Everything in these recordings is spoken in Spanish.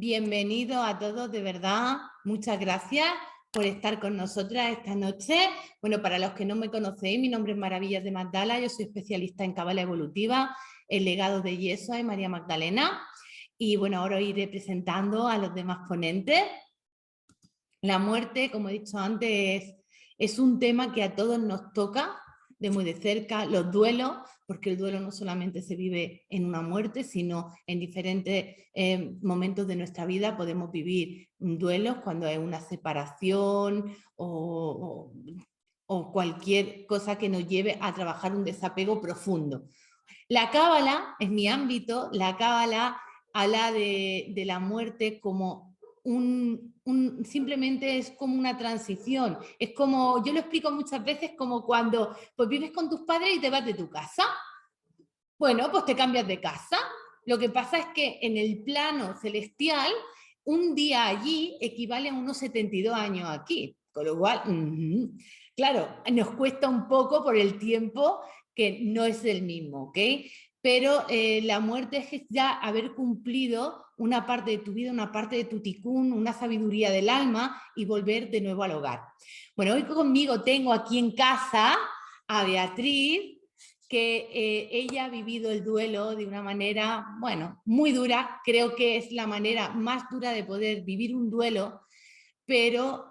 Bienvenidos a todos, de verdad. Muchas gracias por estar con nosotras esta noche. Bueno, para los que no me conocéis, mi nombre es Maravillas de Magdala, yo soy especialista en cábala evolutiva, el legado de Yeshua y María Magdalena. Y bueno, ahora iré presentando a los demás ponentes. La muerte, como he dicho antes, es un tema que a todos nos toca de muy de cerca, los duelos, porque el duelo no solamente se vive en una muerte, sino en diferentes momentos de nuestra vida podemos vivir duelos cuando hay una separación o cualquier cosa que nos lleve a trabajar un desapego profundo. La cábala, es mi ámbito, la cábala habla de la muerte como simplemente es como una transición. Es como, yo lo explico muchas veces como cuando pues vives con tus padres y te vas de tu casa. Bueno, pues te cambias de casa. Lo que pasa es que en el plano celestial, un día allí equivale a unos 72 años aquí. Con lo cual, claro, nos cuesta un poco por el tiempo que no es el mismo, ¿ok? Pero la muerte es ya haber cumplido una parte de tu vida, una parte de tu ticún, una sabiduría del alma y volver de nuevo al hogar. Bueno, hoy conmigo tengo aquí en casa a Beatriz, que ella ha vivido el duelo de una manera, bueno, muy dura. Creo que es la manera más dura de poder vivir un duelo, pero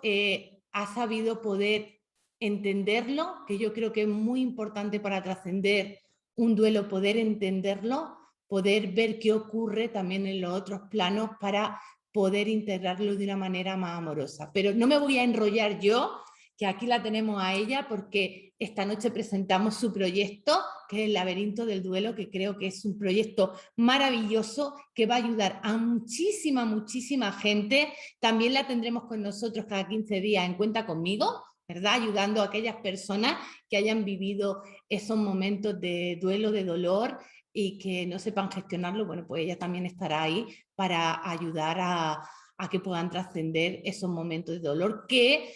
ha sabido poder entenderlo, que yo creo que es muy importante para trascender un duelo, poder entenderlo, poder ver qué ocurre también en los otros planos para poder integrarlo de una manera más amorosa. Pero no me voy a enrollar yo, que aquí la tenemos a ella, porque esta noche presentamos su proyecto, que es el Laberinto del Duelo, que creo que es un proyecto maravilloso que va a ayudar a muchísima, muchísima gente. También la tendremos con nosotros cada 15 días en Cuenta Conmigo, ¿verdad? Ayudando a aquellas personas que hayan vivido esos momentos de duelo, de dolor y que no sepan gestionarlo. Bueno, pues ella también estará ahí para ayudar a que puedan trascender esos momentos de dolor que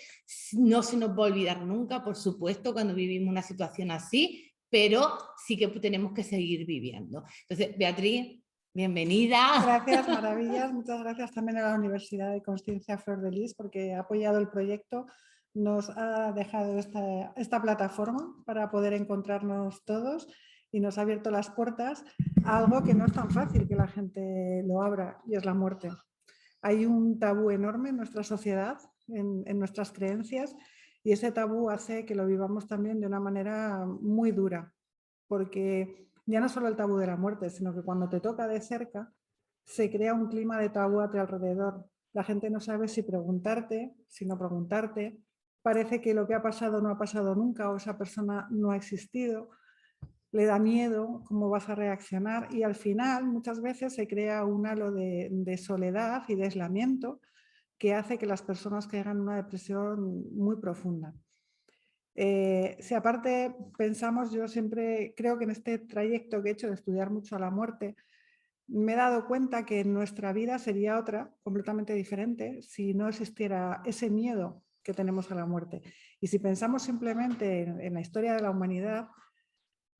no se nos va a olvidar nunca, por supuesto, cuando vivimos una situación así, pero sí que tenemos que seguir viviendo. Entonces, Beatriz, bienvenida. Gracias, Maravillas. Muchas gracias también a la Universidad de Consciencia Flor de Lis porque ha apoyado el proyecto, nos ha dejado esta plataforma para poder encontrarnos todos y nos ha abierto las puertas a algo que no es tan fácil que la gente lo abra, y es la muerte. Hay un tabú enorme en nuestra sociedad, en nuestras creencias, y ese tabú hace que lo vivamos también de una manera muy dura, porque ya no solo el tabú de la muerte, sino que cuando te toca de cerca, se crea un clima de tabú a tu alrededor. La gente no sabe si preguntarte, si no preguntarte. Parece que lo que ha pasado no ha pasado nunca o esa persona no ha existido. Le da miedo cómo vas a reaccionar y al final muchas veces se crea un halo de soledad y de aislamiento que hace que las personas caigan en una depresión muy profunda. Si aparte pensamos, yo siempre creo que en este trayecto que he hecho de estudiar mucho a la muerte, me he dado cuenta que nuestra vida sería otra, completamente diferente, si no existiera ese miedo que tenemos a la muerte. Y si pensamos simplemente en la historia de la humanidad,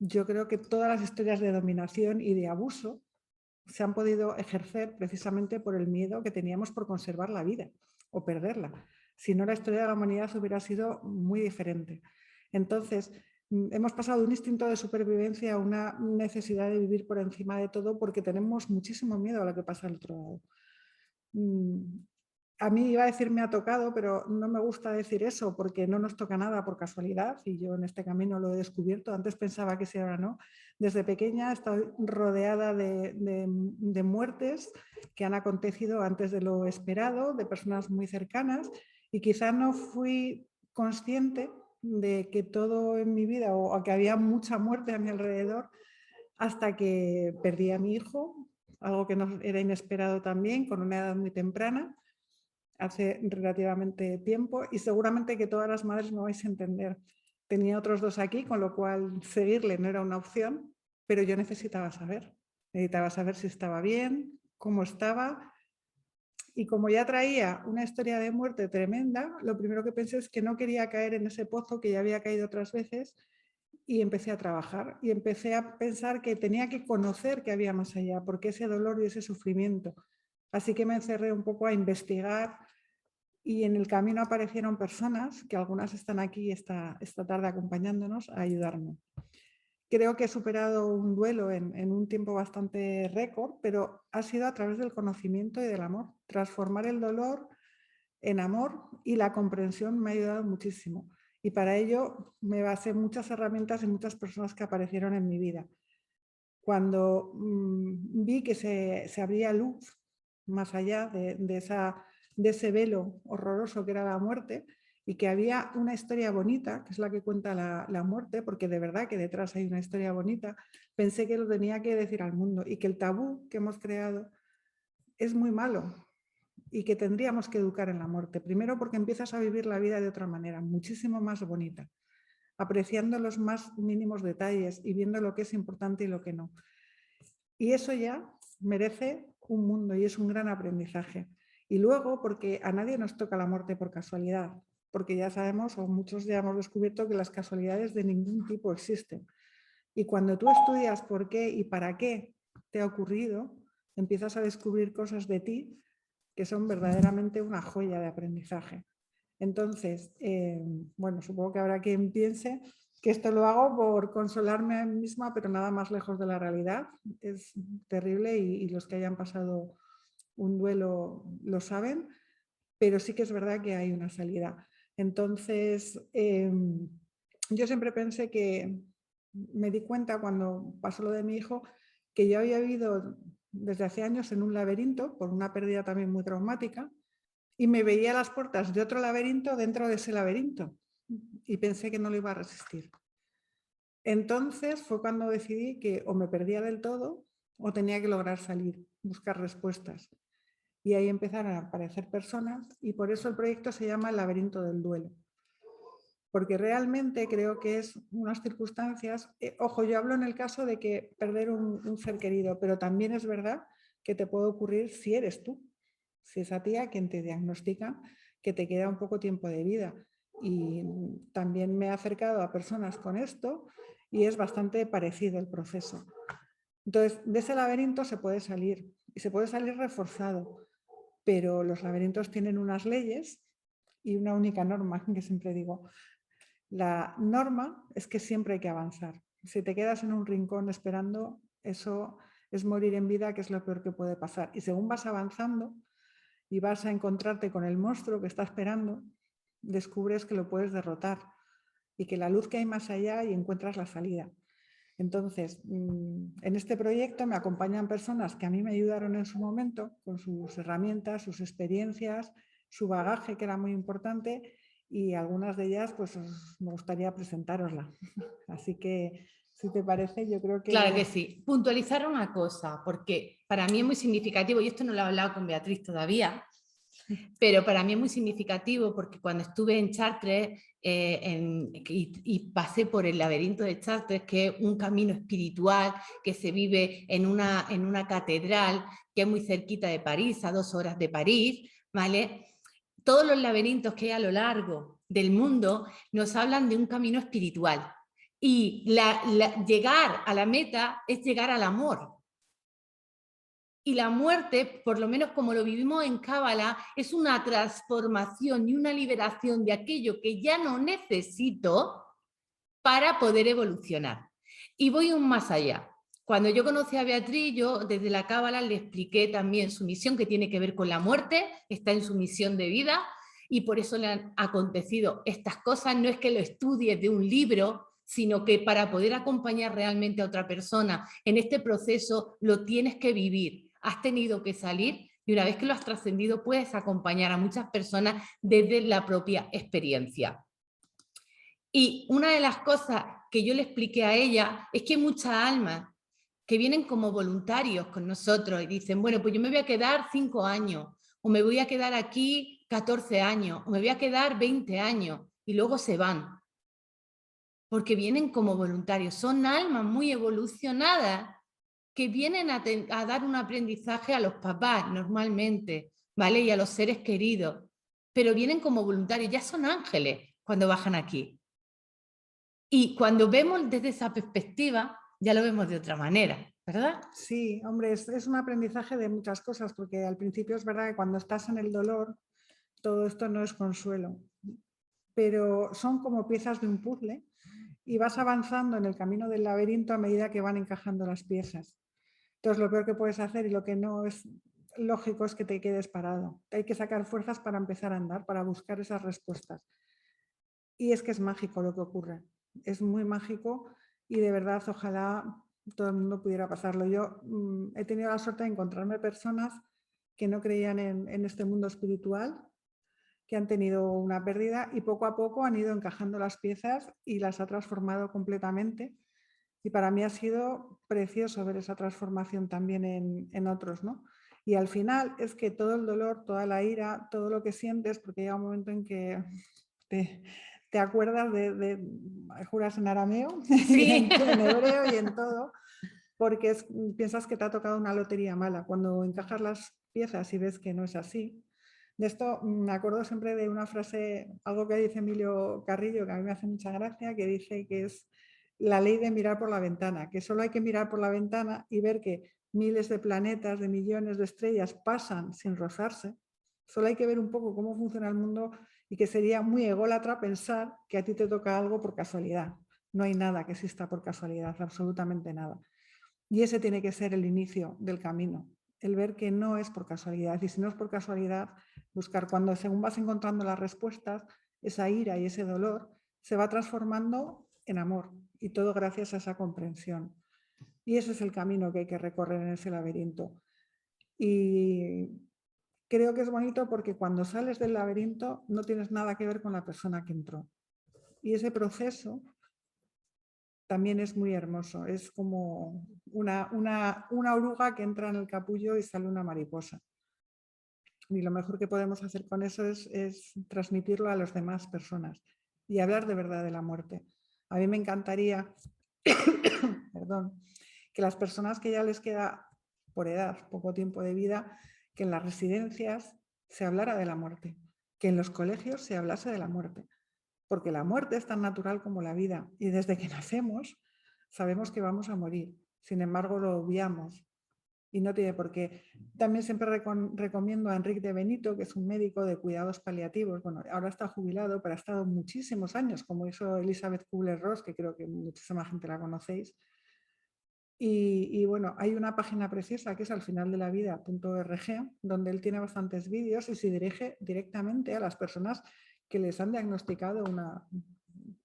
yo creo que todas las historias de dominación y de abuso se han podido ejercer precisamente por el miedo que teníamos por conservar la vida o perderla. Si no, la historia de la humanidad hubiera sido muy diferente. Entonces, hemos pasado de un instinto de supervivencia a una necesidad de vivir por encima de todo porque tenemos muchísimo miedo a lo que pasa al otro lado. A mí iba a decir me ha tocado, pero no me gusta decir eso porque no nos toca nada por casualidad y yo en este camino lo he descubierto. Antes pensaba que sí, ahora no. Desde pequeña estoy rodeada de muertes que han acontecido antes de lo esperado, de personas muy cercanas, y quizá no fui consciente de que todo en mi vida o que había mucha muerte a mi alrededor hasta que perdí a mi hijo, algo que no era inesperado también, con una edad muy temprana, hace relativamente tiempo, y seguramente que todas las madres me vais a entender. Tenía otros dos aquí, con lo cual seguirle no era una opción, pero yo necesitaba saber si estaba bien, cómo estaba, y como ya traía una historia de muerte tremenda, lo primero que pensé es que no quería caer en ese pozo que ya había caído otras veces, y empecé a trabajar y empecé a pensar que tenía que conocer que había más allá, porque ese dolor y ese sufrimiento Así que me encerré un poco a investigar y en el camino aparecieron personas, que algunas están aquí esta tarde acompañándonos, a ayudarme. Creo que he superado un duelo en un tiempo bastante récord, pero ha sido a través del conocimiento y del amor. Transformar el dolor en amor y la comprensión me ha ayudado muchísimo. Y para ello me basé en muchas herramientas y muchas personas que aparecieron en mi vida. Cuando vi que se abría luz más allá de ese velo horroroso que era la muerte, y que había una historia bonita, que es la que cuenta la muerte, porque de verdad que detrás hay una historia bonita, pensé que lo tenía que decir al mundo y que el tabú que hemos creado es muy malo y que tendríamos que educar en la muerte. Primero porque empiezas a vivir la vida de otra manera, muchísimo más bonita, apreciando los más mínimos detalles y viendo lo que es importante y lo que no. Y eso ya merece un mundo y es un gran aprendizaje. Y luego porque a nadie nos toca la muerte por casualidad, porque ya sabemos, o muchos ya hemos descubierto, que las casualidades de ningún tipo existen. Y cuando tú estudias por qué y para qué te ha ocurrido, empiezas a descubrir cosas de ti que son verdaderamente una joya de aprendizaje. Entonces, bueno, supongo que habrá quien piense que esto lo hago por consolarme a mí misma, pero nada más lejos de la realidad. Es terrible y los que hayan pasado un duelo lo saben, pero sí que es verdad que hay una salida. Entonces, yo siempre pensé que, me di cuenta cuando pasó lo de mi hijo, que yo había vivido desde hace años en un laberinto, por una pérdida también muy traumática, y me veía a las puertas de otro laberinto dentro de ese laberinto, y pensé que no lo iba a resistir. Entonces fue cuando decidí que o me perdía del todo o tenía que lograr salir, buscar respuestas. Y ahí empezaron a aparecer personas y por eso el proyecto se llama El laberinto del duelo. Porque realmente creo que es unas circunstancias, ojo, yo hablo en el caso de que perder un ser querido, pero también es verdad que te puede ocurrir si eres tú, si es a ti a quien te diagnostican que te queda un poco tiempo de vida. Y también me he acercado a personas con esto y es bastante parecido el proceso. Entonces, de ese laberinto se puede salir y se puede salir reforzado, pero los laberintos tienen unas leyes y una única norma que siempre digo. La norma es que siempre hay que avanzar. Si te quedas en un rincón esperando, eso es morir en vida, que es lo peor que puede pasar. Y según vas avanzando y vas a encontrarte con el monstruo que está esperando, descubres que lo puedes derrotar y que la luz que hay más allá y encuentras la salida. Entonces, en este proyecto me acompañan personas que a mí me ayudaron en su momento con sus herramientas, sus experiencias, su bagaje, que era muy importante, y algunas de ellas pues me gustaría presentárosla. Así que, si te parece, yo creo que... Claro que sí. Puntualizar una cosa, porque para mí es muy significativo, y esto no lo he hablado con Beatriz todavía, pero para mí es muy significativo porque cuando estuve en Chartres y pasé por el laberinto de Chartres, que es un camino espiritual que se vive en una catedral que es muy cerquita de París, a 2 horas de París, ¿vale? Todos los laberintos que hay a lo largo del mundo nos hablan de un camino espiritual. Y llegar a la meta es llegar al amor. Y la muerte, por lo menos como lo vivimos en Cábala, es una transformación y una liberación de aquello que ya no necesito para poder evolucionar. Y voy aún más allá. Cuando yo conocí a Beatriz, yo desde la Cábala le expliqué también su misión, que tiene que ver con la muerte, está en su misión de vida, y por eso le han acontecido estas cosas. No es que lo estudies de un libro, sino que para poder acompañar realmente a otra persona en este proceso lo tienes que vivir. Has tenido que salir y una vez que lo has trascendido puedes acompañar a muchas personas desde la propia experiencia. Y una de las cosas que yo le expliqué a ella es que hay muchas almas que vienen como voluntarios con nosotros y dicen, bueno, pues yo me voy a quedar 5 años, o me voy a quedar aquí 14 años, o me voy a quedar 20 años, y luego se van. Porque vienen como voluntarios, son almas muy evolucionadas que vienen a dar un aprendizaje a los papás normalmente, ¿vale? Y a los seres queridos, pero vienen como voluntarios, ya son ángeles cuando bajan aquí. Y cuando vemos desde esa perspectiva, ya lo vemos de otra manera. ¿verdad? Sí, hombre, es un aprendizaje de muchas cosas, porque al principio es verdad que cuando estás en el dolor, todo esto no es consuelo, pero son como piezas de un puzzle y vas avanzando en el camino del laberinto a medida que van encajando las piezas. Entonces, lo peor que puedes hacer y lo que no es lógico es que te quedes parado. Hay que sacar fuerzas para empezar a andar, para buscar esas respuestas. Y es que es mágico lo que ocurre. Es muy mágico y de verdad ojalá todo el mundo pudiera pasarlo. Yo he tenido la suerte de encontrarme personas que no creían en este mundo espiritual, que han tenido una pérdida y poco a poco han ido encajando las piezas y las ha transformado completamente. Y para mí ha sido precioso ver esa transformación también en otros, ¿no? Y al final es que todo el dolor, toda la ira, todo lo que sientes, porque llega un momento en que te, te acuerdas juras en arameo, Sí. en hebreo y en todo, porque piensas que te ha tocado una lotería mala. Cuando encajas las piezas y ves que no es así. De esto me acuerdo siempre de una frase, algo que dice Emilio Carrillo, que a mí me hace mucha gracia, que dice que es la ley de mirar por la ventana, que solo hay que mirar por la ventana y ver que miles de planetas, de millones de estrellas pasan sin rozarse. Solo hay que ver un poco cómo funciona el mundo y que sería muy ególatra pensar que a ti te toca algo por casualidad. No hay nada que exista por casualidad, absolutamente nada. Y ese tiene que ser el inicio del camino, el ver que no es por casualidad. Y si no es por casualidad, buscar cuando según vas encontrando las respuestas, esa ira y ese dolor se va transformando en amor. Y todo gracias a esa comprensión. Y ese es el camino que hay que recorrer en ese laberinto. Y creo que es bonito porque cuando sales del laberinto no tienes nada que ver con la persona que entró. Y ese proceso también es muy hermoso. Es como una oruga que entra en el capullo y sale una mariposa. Y lo mejor que podemos hacer con eso es transmitirlo a las demás personas y hablar de verdad de la muerte. A mí me encantaría, perdón, que las personas que ya les queda por edad, poco tiempo de vida, que en las residencias se hablara de la muerte, que en los colegios se hablase de la muerte, porque la muerte es tan natural como la vida y desde que nacemos sabemos que vamos a morir, sin embargo lo obviamos y no tiene por qué. También siempre recomiendo a Enrique de Benito, que es un médico de cuidados paliativos, bueno, ahora está jubilado, pero ha estado muchísimos años, como hizo Elizabeth Kubler-Ross, que creo que muchísima gente la conocéis. Y bueno, hay una página preciosa que es al final de la vida.org, donde él tiene bastantes vídeos y se dirige directamente a las personas que les han diagnosticado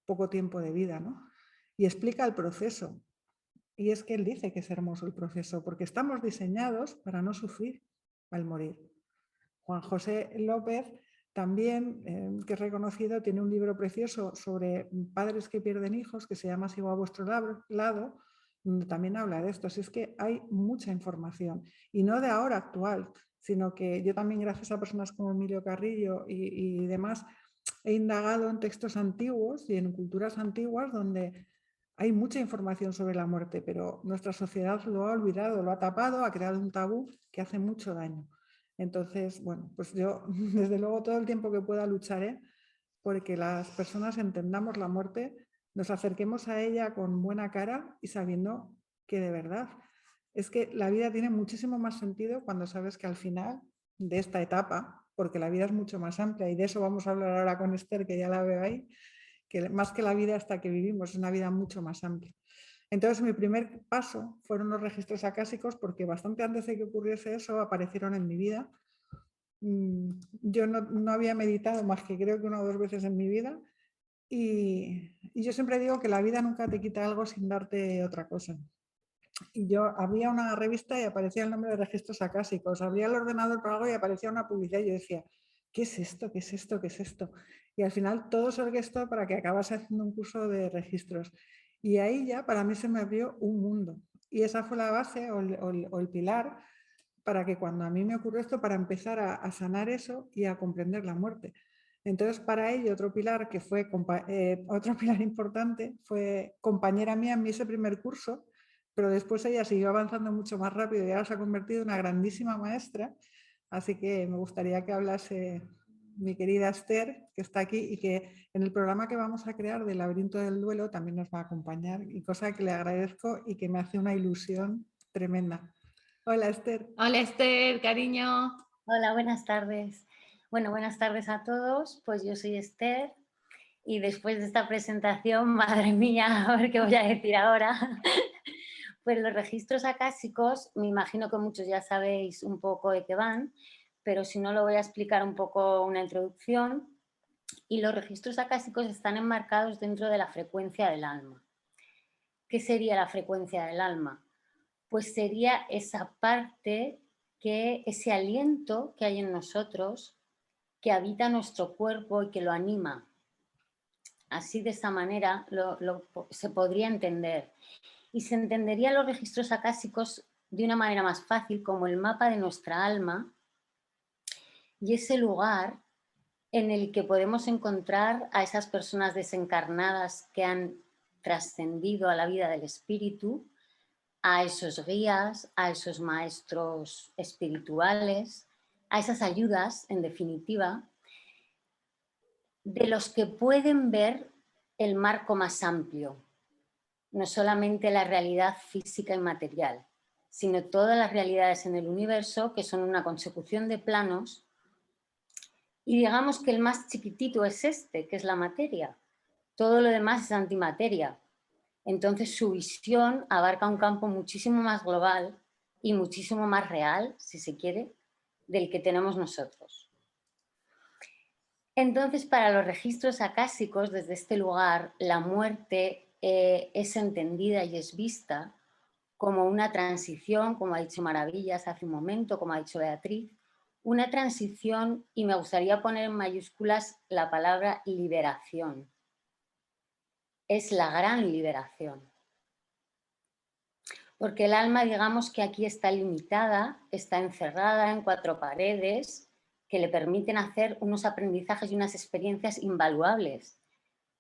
poco tiempo de vida, ¿no? Y explica el proceso. Y es que él dice que es hermoso el proceso, porque estamos diseñados para no sufrir al morir. Juan José López, también, que es reconocido, tiene un libro precioso sobre padres que pierden hijos, que se llama Sigo a vuestro lado, donde también habla de esto. Así es que hay mucha información, y no de ahora actual, sino que yo también, gracias a personas como Emilio Carrillo y demás, he indagado en textos antiguos y en culturas antiguas donde hay mucha información sobre la muerte, pero nuestra sociedad lo ha olvidado, lo ha tapado, ha creado un tabú que hace mucho daño. Entonces, bueno, pues yo desde luego todo el tiempo que pueda lucharé porque las personas entendamos la muerte, nos acerquemos a ella con buena cara y sabiendo que de verdad es que la vida tiene muchísimo más sentido cuando sabes que al final de esta etapa, porque la vida es mucho más amplia y de eso vamos a hablar ahora con Esther, que ya la veo ahí, que más que la vida hasta que vivimos, es una vida mucho más amplia. Entonces, mi primer paso fueron los registros acásicos, porque bastante antes de que ocurriese eso aparecieron en mi vida. Yo no había meditado más que creo que 1 o 2 veces en mi vida y yo siempre digo que la vida nunca te quita algo sin darte otra cosa. Y yo había una revista y aparecía el nombre de registros acásicos, abría el ordenador para algo y aparecía una publicidad y yo decía, ¿qué es esto? ¿Qué es esto? ¿Qué es esto? Y al final todo se orquestó para que acabase haciendo un curso de registros. Y ahí ya para mí se me abrió un mundo. Y esa fue la base o el pilar para que cuando a mí me ocurrió esto, para empezar a sanar eso y a comprender la muerte. Entonces, para ello, otro pilar que fue otro pilar importante fue compañera mía en ese primer curso, pero después ella siguió avanzando mucho más rápido y ahora se ha convertido en una grandísima maestra. Así que me gustaría que hablase mi querida Esther, que está aquí y que en el programa que vamos a crear del laberinto del duelo también nos va a acompañar, y cosa que le agradezco y que me hace una ilusión tremenda. Hola, Esther. Hola Esther, cariño. Hola, buenas tardes. Bueno, buenas tardes a todos. Pues yo soy Esther y después de esta presentación, madre mía, a ver qué voy a decir ahora. Pues los registros acásicos, me imagino que muchos ya sabéis un poco de qué van, pero si no lo voy a explicar un poco una introducción. Y los registros acásicos están enmarcados dentro de la frecuencia del alma. ¿Qué sería la frecuencia del alma? Pues sería esa parte ese aliento que hay en nosotros, que habita nuestro cuerpo y que lo anima. Así, de esa manera, se podría entender. Y se entendería los registros acásicos de una manera más fácil como el mapa de nuestra alma y ese lugar en el que podemos encontrar a esas personas desencarnadas que han trascendido a la vida del espíritu, a esos guías, a esos maestros espirituales, a esas ayudas, en definitiva, de los que pueden ver el marco más amplio, no solamente la realidad física y material, sino todas las realidades en el universo que son una consecución de planos. Y digamos que el más chiquitito es este, que es la materia. Todo lo demás es antimateria. Entonces su visión abarca un campo muchísimo más global y muchísimo más real, si se quiere, del que tenemos nosotros. Entonces, para los registros acásicos, desde este lugar, la muerte es entendida y es vista como una transición, como ha dicho Maravillas hace un momento, como ha dicho Beatriz, una transición, y me gustaría poner en mayúsculas la palabra liberación. Es la gran liberación. Porque el alma, digamos que aquí está limitada, está encerrada en 4 paredes que le permiten hacer unos aprendizajes y unas experiencias invaluables.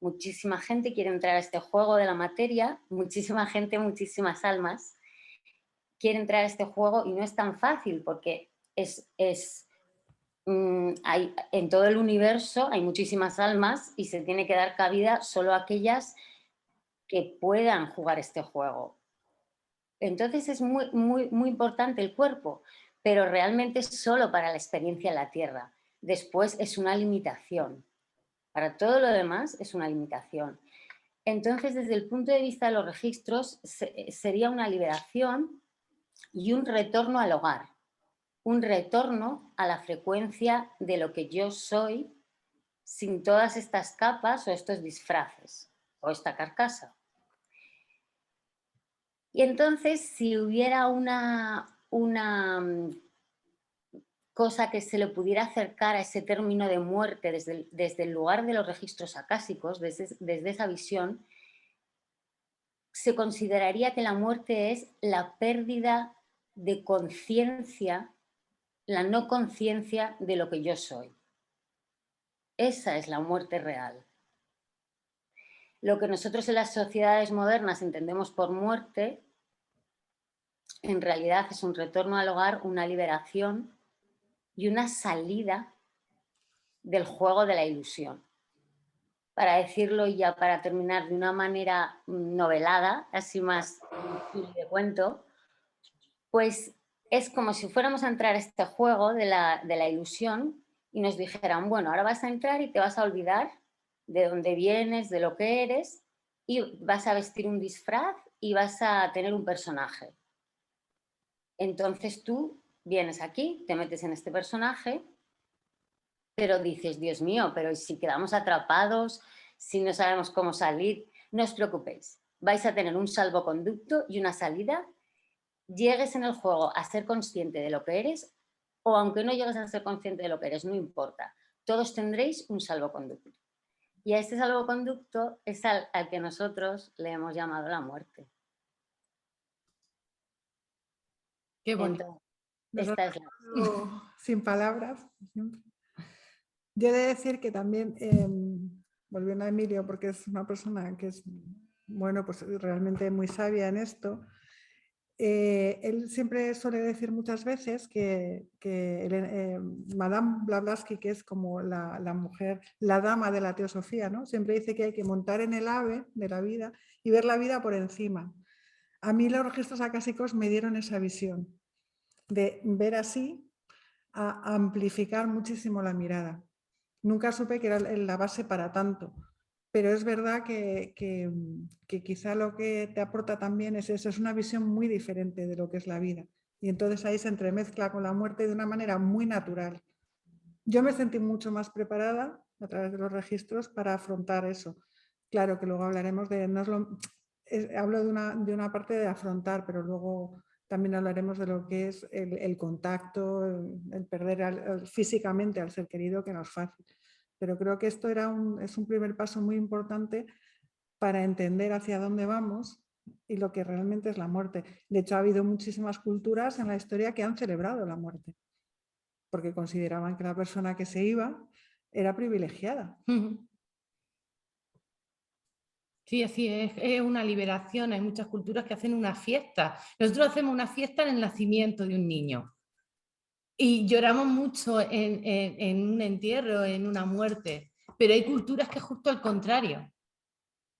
Muchísima gente quiere entrar a este juego de la materia, muchísima gente, muchísimas almas quiere entrar a este juego y no es tan fácil porque en todo el universo hay muchísimas almas y se tiene que dar cabida solo a aquellas que puedan jugar este juego. Entonces es muy, muy, muy importante el cuerpo, pero realmente es solo para la experiencia en la Tierra. Después es una limitación. Para todo lo demás es una limitación. Entonces, desde el punto de vista de los registros, sería una liberación y un retorno al hogar. Un retorno a la frecuencia de lo que yo soy sin todas estas capas o estos disfraces o esta carcasa. Y entonces, si hubiera una cosa que se le pudiera acercar a ese término de muerte desde el lugar de los registros acásicos, desde esa visión, se consideraría que la muerte es la pérdida de conciencia, la no conciencia de lo que yo soy. Esa es la muerte real. Lo que nosotros en las sociedades modernas entendemos por muerte, en realidad es un retorno al hogar, una liberación y una salida del juego de la ilusión. Para decirlo y ya para terminar de una manera novelada, así más de cuento, pues es como si fuéramos a entrar a este juego de la ilusión y nos dijeran, bueno, ahora vas a entrar y te vas a olvidar de dónde vienes, de lo que eres, y vas a vestir un disfraz y vas a tener un personaje. Entonces tú vienes aquí, te metes en este personaje, pero dices, Dios mío, pero si quedamos atrapados, si no sabemos cómo salir, no os preocupéis, vais a tener un salvoconducto y una salida, llegues en el juego a ser consciente de lo que eres o aunque no llegues a ser consciente de lo que eres, no importa, todos tendréis un salvoconducto. Y a este salvoconducto es al que nosotros le hemos llamado la muerte. Qué bonito. Esta es sin palabras. Yo he de decir que también, volviendo a Emilio, porque es una persona que es, bueno, pues realmente muy sabia en esto, él siempre suele decir muchas veces que Madame Blavatsky, que es como la mujer, la dama de la teosofía, ¿no? Siempre dice que hay que montar en el ave de la vida y ver la vida por encima. A mí los registros acásicos me dieron esa visión de ver así a amplificar muchísimo la mirada. Nunca supe que era la base para tanto, pero es verdad que quizá lo que te aporta también es eso, es una visión muy diferente de lo que es la vida. Y entonces ahí se entremezcla con la muerte de una manera muy natural. Yo me sentí mucho más preparada a través de los registros para afrontar eso. Claro que luego hablaremos de, no es lo, hablo de una parte de afrontar, pero luego también hablaremos de lo que es el contacto, el perder físicamente al ser querido, que no es fácil. Pero creo que esto es un primer paso muy importante para entender hacia dónde vamos y lo que realmente es la muerte. De hecho, ha habido muchísimas culturas en la historia que han celebrado la muerte, porque consideraban que la persona que se iba era privilegiada. Sí, así es una liberación. Hay muchas culturas que hacen una fiesta. Nosotros hacemos una fiesta en el nacimiento de un niño. Y lloramos mucho en un entierro, en una muerte. Pero hay culturas que es justo al contrario,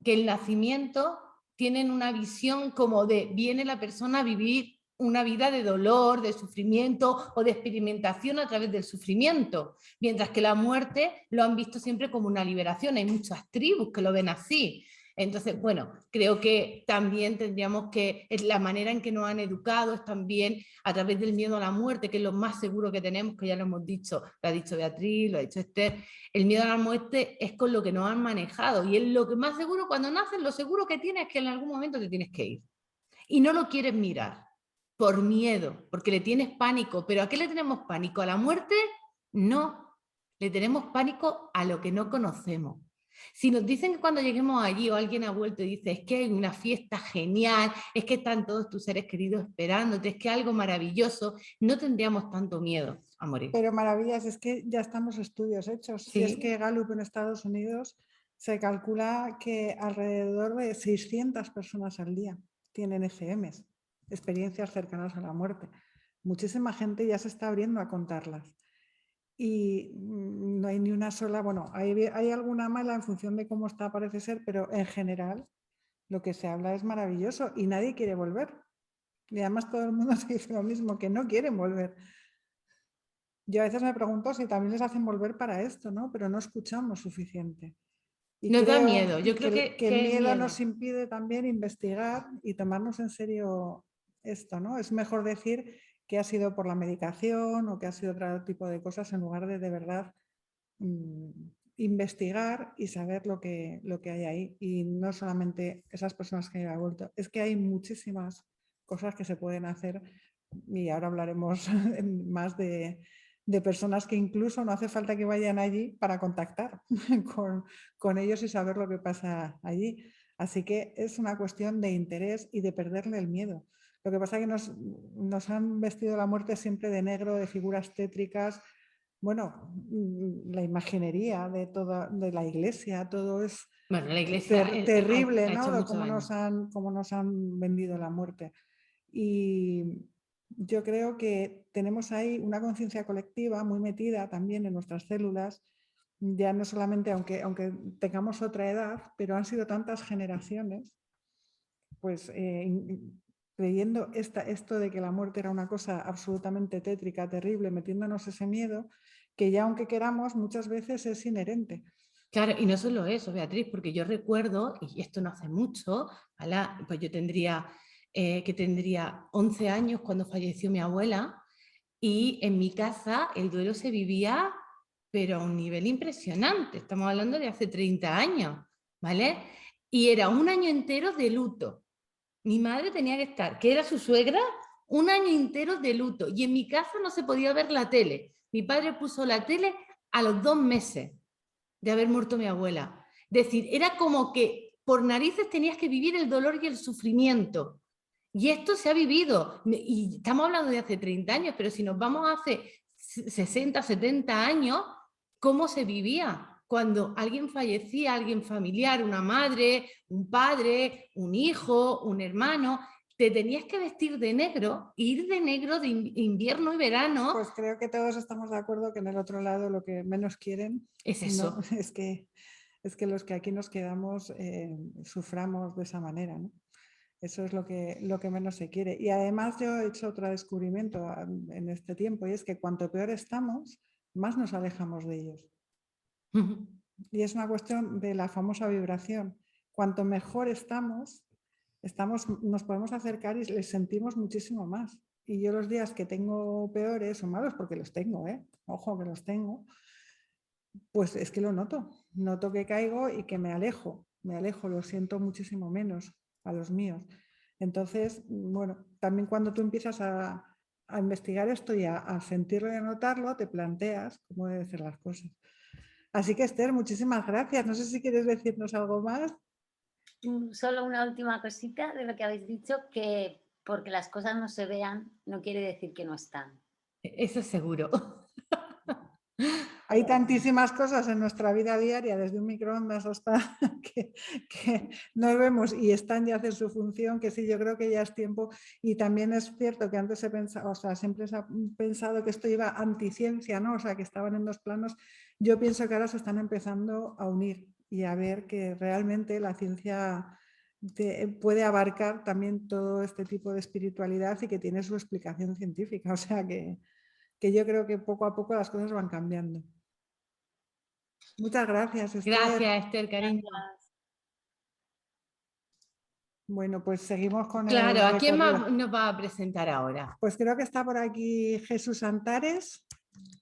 que el nacimiento tienen una visión como de viene la persona a vivir una vida de dolor, de sufrimiento o de experimentación a través del sufrimiento, mientras que la muerte lo han visto siempre como una liberación. Hay muchas tribus que lo ven así. Entonces, bueno, creo que también tendríamos que, la manera en que nos han educado es también a través del miedo a la muerte, que es lo más seguro que tenemos, que ya lo hemos dicho, lo ha dicho Beatriz, lo ha dicho Esther. El miedo a la muerte es con lo que nos han manejado y es lo que más seguro, cuando naces, lo seguro que tienes es que en algún momento te tienes que ir. Y no lo quieres mirar por miedo, porque le tienes pánico. ¿Pero a qué le tenemos pánico? ¿A la muerte? No, le tenemos pánico a lo que no conocemos. Si nos dicen que cuando lleguemos allí o alguien ha vuelto y dice es que hay una fiesta genial, es que están todos tus seres queridos esperándote, es que algo maravilloso, no tendríamos tanto miedo a morir. Pero maravillas, es que ya estamos estudios hechos. Sí. Y es que Gallup en Estados Unidos se calcula que alrededor de 600 personas al día tienen ECMs, experiencias cercanas a la muerte. Muchísima gente ya se está abriendo a contarlas. Y no hay ni una sola, bueno, hay alguna mala en función de cómo está, parece ser, pero en general lo que se habla es maravilloso y nadie quiere volver. Y además todo el mundo se dice lo mismo, que no quieren volver. Yo a veces me pregunto si también les hacen volver para esto, ¿no? Pero no escuchamos suficiente. Y nos da creo miedo, yo creo que el miedo miedo nos impide también investigar y tomarnos en serio esto, ¿no? Es mejor decir que ha sido por la medicación o que ha sido otro tipo de cosas en lugar de verdad investigar y saber lo que hay ahí. Y no solamente esas personas que han vuelto, es que hay muchísimas cosas que se pueden hacer y ahora hablaremos más de personas que incluso no hace falta que vayan allí para contactar con ellos y saber lo que pasa allí. Así que es una cuestión de interés y de perderle el miedo. Lo que pasa es que nos han vestido la muerte siempre de negro, de figuras tétricas. Bueno, la imaginería de la iglesia, todo es bueno, la iglesia terrible, ha hecho ¿no? mucho daño. Cómo nos han vendido la muerte. Y yo creo que tenemos ahí una conciencia colectiva muy metida también en nuestras células, ya no solamente aunque tengamos otra edad, pero han sido tantas generaciones, pues creyendo esto de que la muerte era una cosa absolutamente tétrica, terrible, metiéndonos ese miedo, que ya aunque queramos, muchas veces es inherente. Claro, y no solo eso, Beatriz, porque yo recuerdo, y esto no hace mucho, pues yo tendría 11 años cuando falleció mi abuela, y en mi casa el duelo se vivía, pero a un nivel impresionante. Estamos hablando de hace 30 años, ¿vale? Y era un año entero de luto. Mi madre tenía que estar, que era su suegra, un año entero de luto. Y en mi casa no se podía ver la tele. Mi padre puso la tele a los 2 meses de haber muerto mi abuela. Es decir, era como que por narices tenías que vivir el dolor y el sufrimiento. Y esto se ha vivido, y estamos hablando de hace 30 años, pero si nos vamos a hace 60, 70 años, ¿cómo se vivía? Cuando alguien fallecía, alguien familiar, una madre, un padre, un hijo, un hermano, te tenías que vestir de negro, ir de negro de invierno y verano. Pues creo que todos estamos de acuerdo que en el otro lado lo que menos quieren es eso. ¿no? es que los que aquí nos quedamos suframos de esa manera, ¿no? Eso es lo que menos se quiere. Y además yo he hecho otro descubrimiento en este tiempo, y es que cuanto peor estamos, más nos alejamos de ellos. Y es una cuestión de la famosa vibración. Cuanto mejor estamos, nos podemos acercar y les sentimos muchísimo más. Y yo los días que tengo peores o malos, porque los tengo, ojo que los tengo, pues es que lo noto que caigo y que me alejo, lo siento muchísimo menos a los míos. Entonces, bueno, también cuando tú empiezas a investigar esto y a sentirlo y a notarlo, te planteas cómo deben ser las cosas. Así que Esther, muchísimas gracias. No sé si quieres decirnos algo más. Solo una última cosita de lo que habéis dicho, que porque las cosas no se vean no quiere decir que no están. Eso seguro. Hay tantísimas cosas en nuestra vida diaria, desde un microondas hasta que no vemos y están y hacen su función, que sí, yo creo que ya es tiempo. Y también es cierto que antes siempre se ha pensado que esto iba anticiencia, ¿no? O sea, que estaban en dos planos. Yo pienso que ahora se están empezando a unir y a ver que realmente la ciencia puede abarcar también todo este tipo de espiritualidad y que tiene su explicación científica. O sea que yo creo que poco a poco las cosas van cambiando. Muchas gracias, Esther. Gracias, Esther, cariño. Bueno, pues seguimos con Claro, el ¿a quién recorrido. nos va a presentar ahora? Pues creo que está por aquí Jesús Antares.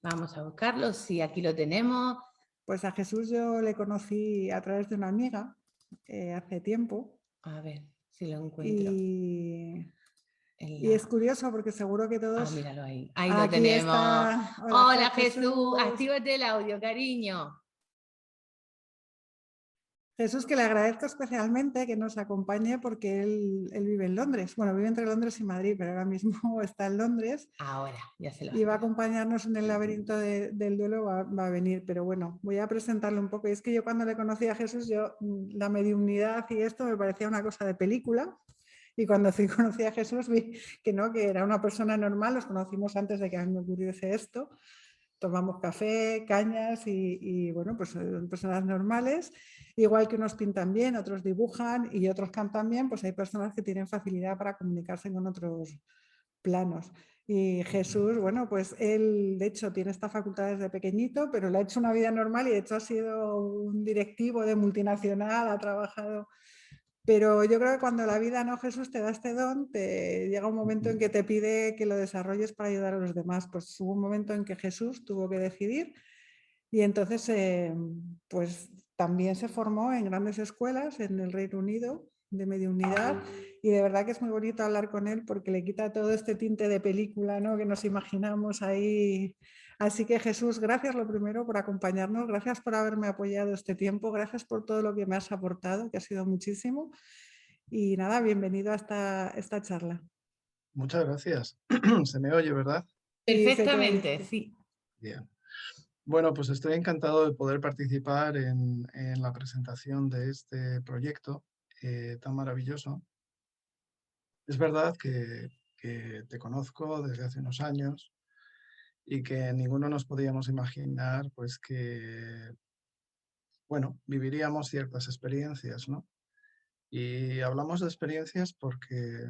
Vamos a buscarlo, sí, aquí lo tenemos. Pues a Jesús yo le conocí a través de una amiga hace tiempo. A ver si lo encuentro. Y es curioso porque seguro que todos... Ah, míralo ahí. Ahí lo aquí tenemos. está. Hola Jesús, actívate el audio, cariño. Jesús, que le agradezco especialmente que nos acompañe porque él vive en Londres. Bueno, vive entre Londres y Madrid, pero ahora mismo está en Londres. Ahora, ya se lo Y va a acompañarnos en el laberinto del duelo, va a venir. Pero bueno, voy a presentarle un poco. Y es que yo cuando le conocí a Jesús, la mediunidad y esto me parecía una cosa de película. Y cuando conocí a Jesús vi que no, que era una persona normal. Los conocimos antes de que a mí me ocurriese esto. Tomamos café, cañas y bueno, pues son personas normales. Igual que unos pintan bien, otros dibujan y otros cantan bien, pues hay personas que tienen facilidad para comunicarse con otros planos. Y Jesús, bueno, pues él de hecho tiene esta facultad desde pequeñito, pero le ha hecho una vida normal y de hecho ha sido un directivo de multinacional, ha trabajado. Pero yo creo que cuando la vida, ¿no, Jesús, te da este don, te llega un momento en que te pide que lo desarrolles para ayudar a los demás. Pues hubo un momento en que Jesús tuvo que decidir y entonces pues también se formó en grandes escuelas en el Reino Unido de mediunidad y de verdad que es muy bonito hablar con él porque le quita todo este tinte de película, ¿no?, que nos imaginamos ahí. Así que Jesús, gracias lo primero por acompañarnos, gracias por haberme apoyado este tiempo, gracias por todo lo que me has aportado, que ha sido muchísimo. Y nada, bienvenido a esta charla. Muchas gracias. Se me oye, ¿verdad? Perfectamente, sí. Bien. Bueno, pues estoy encantado de poder participar en la presentación de este proyecto tan maravilloso. Es verdad que te conozco desde hace unos años y que ninguno nos podíamos imaginar pues que, bueno, viviríamos ciertas experiencias, ¿no? Y hablamos de experiencias porque,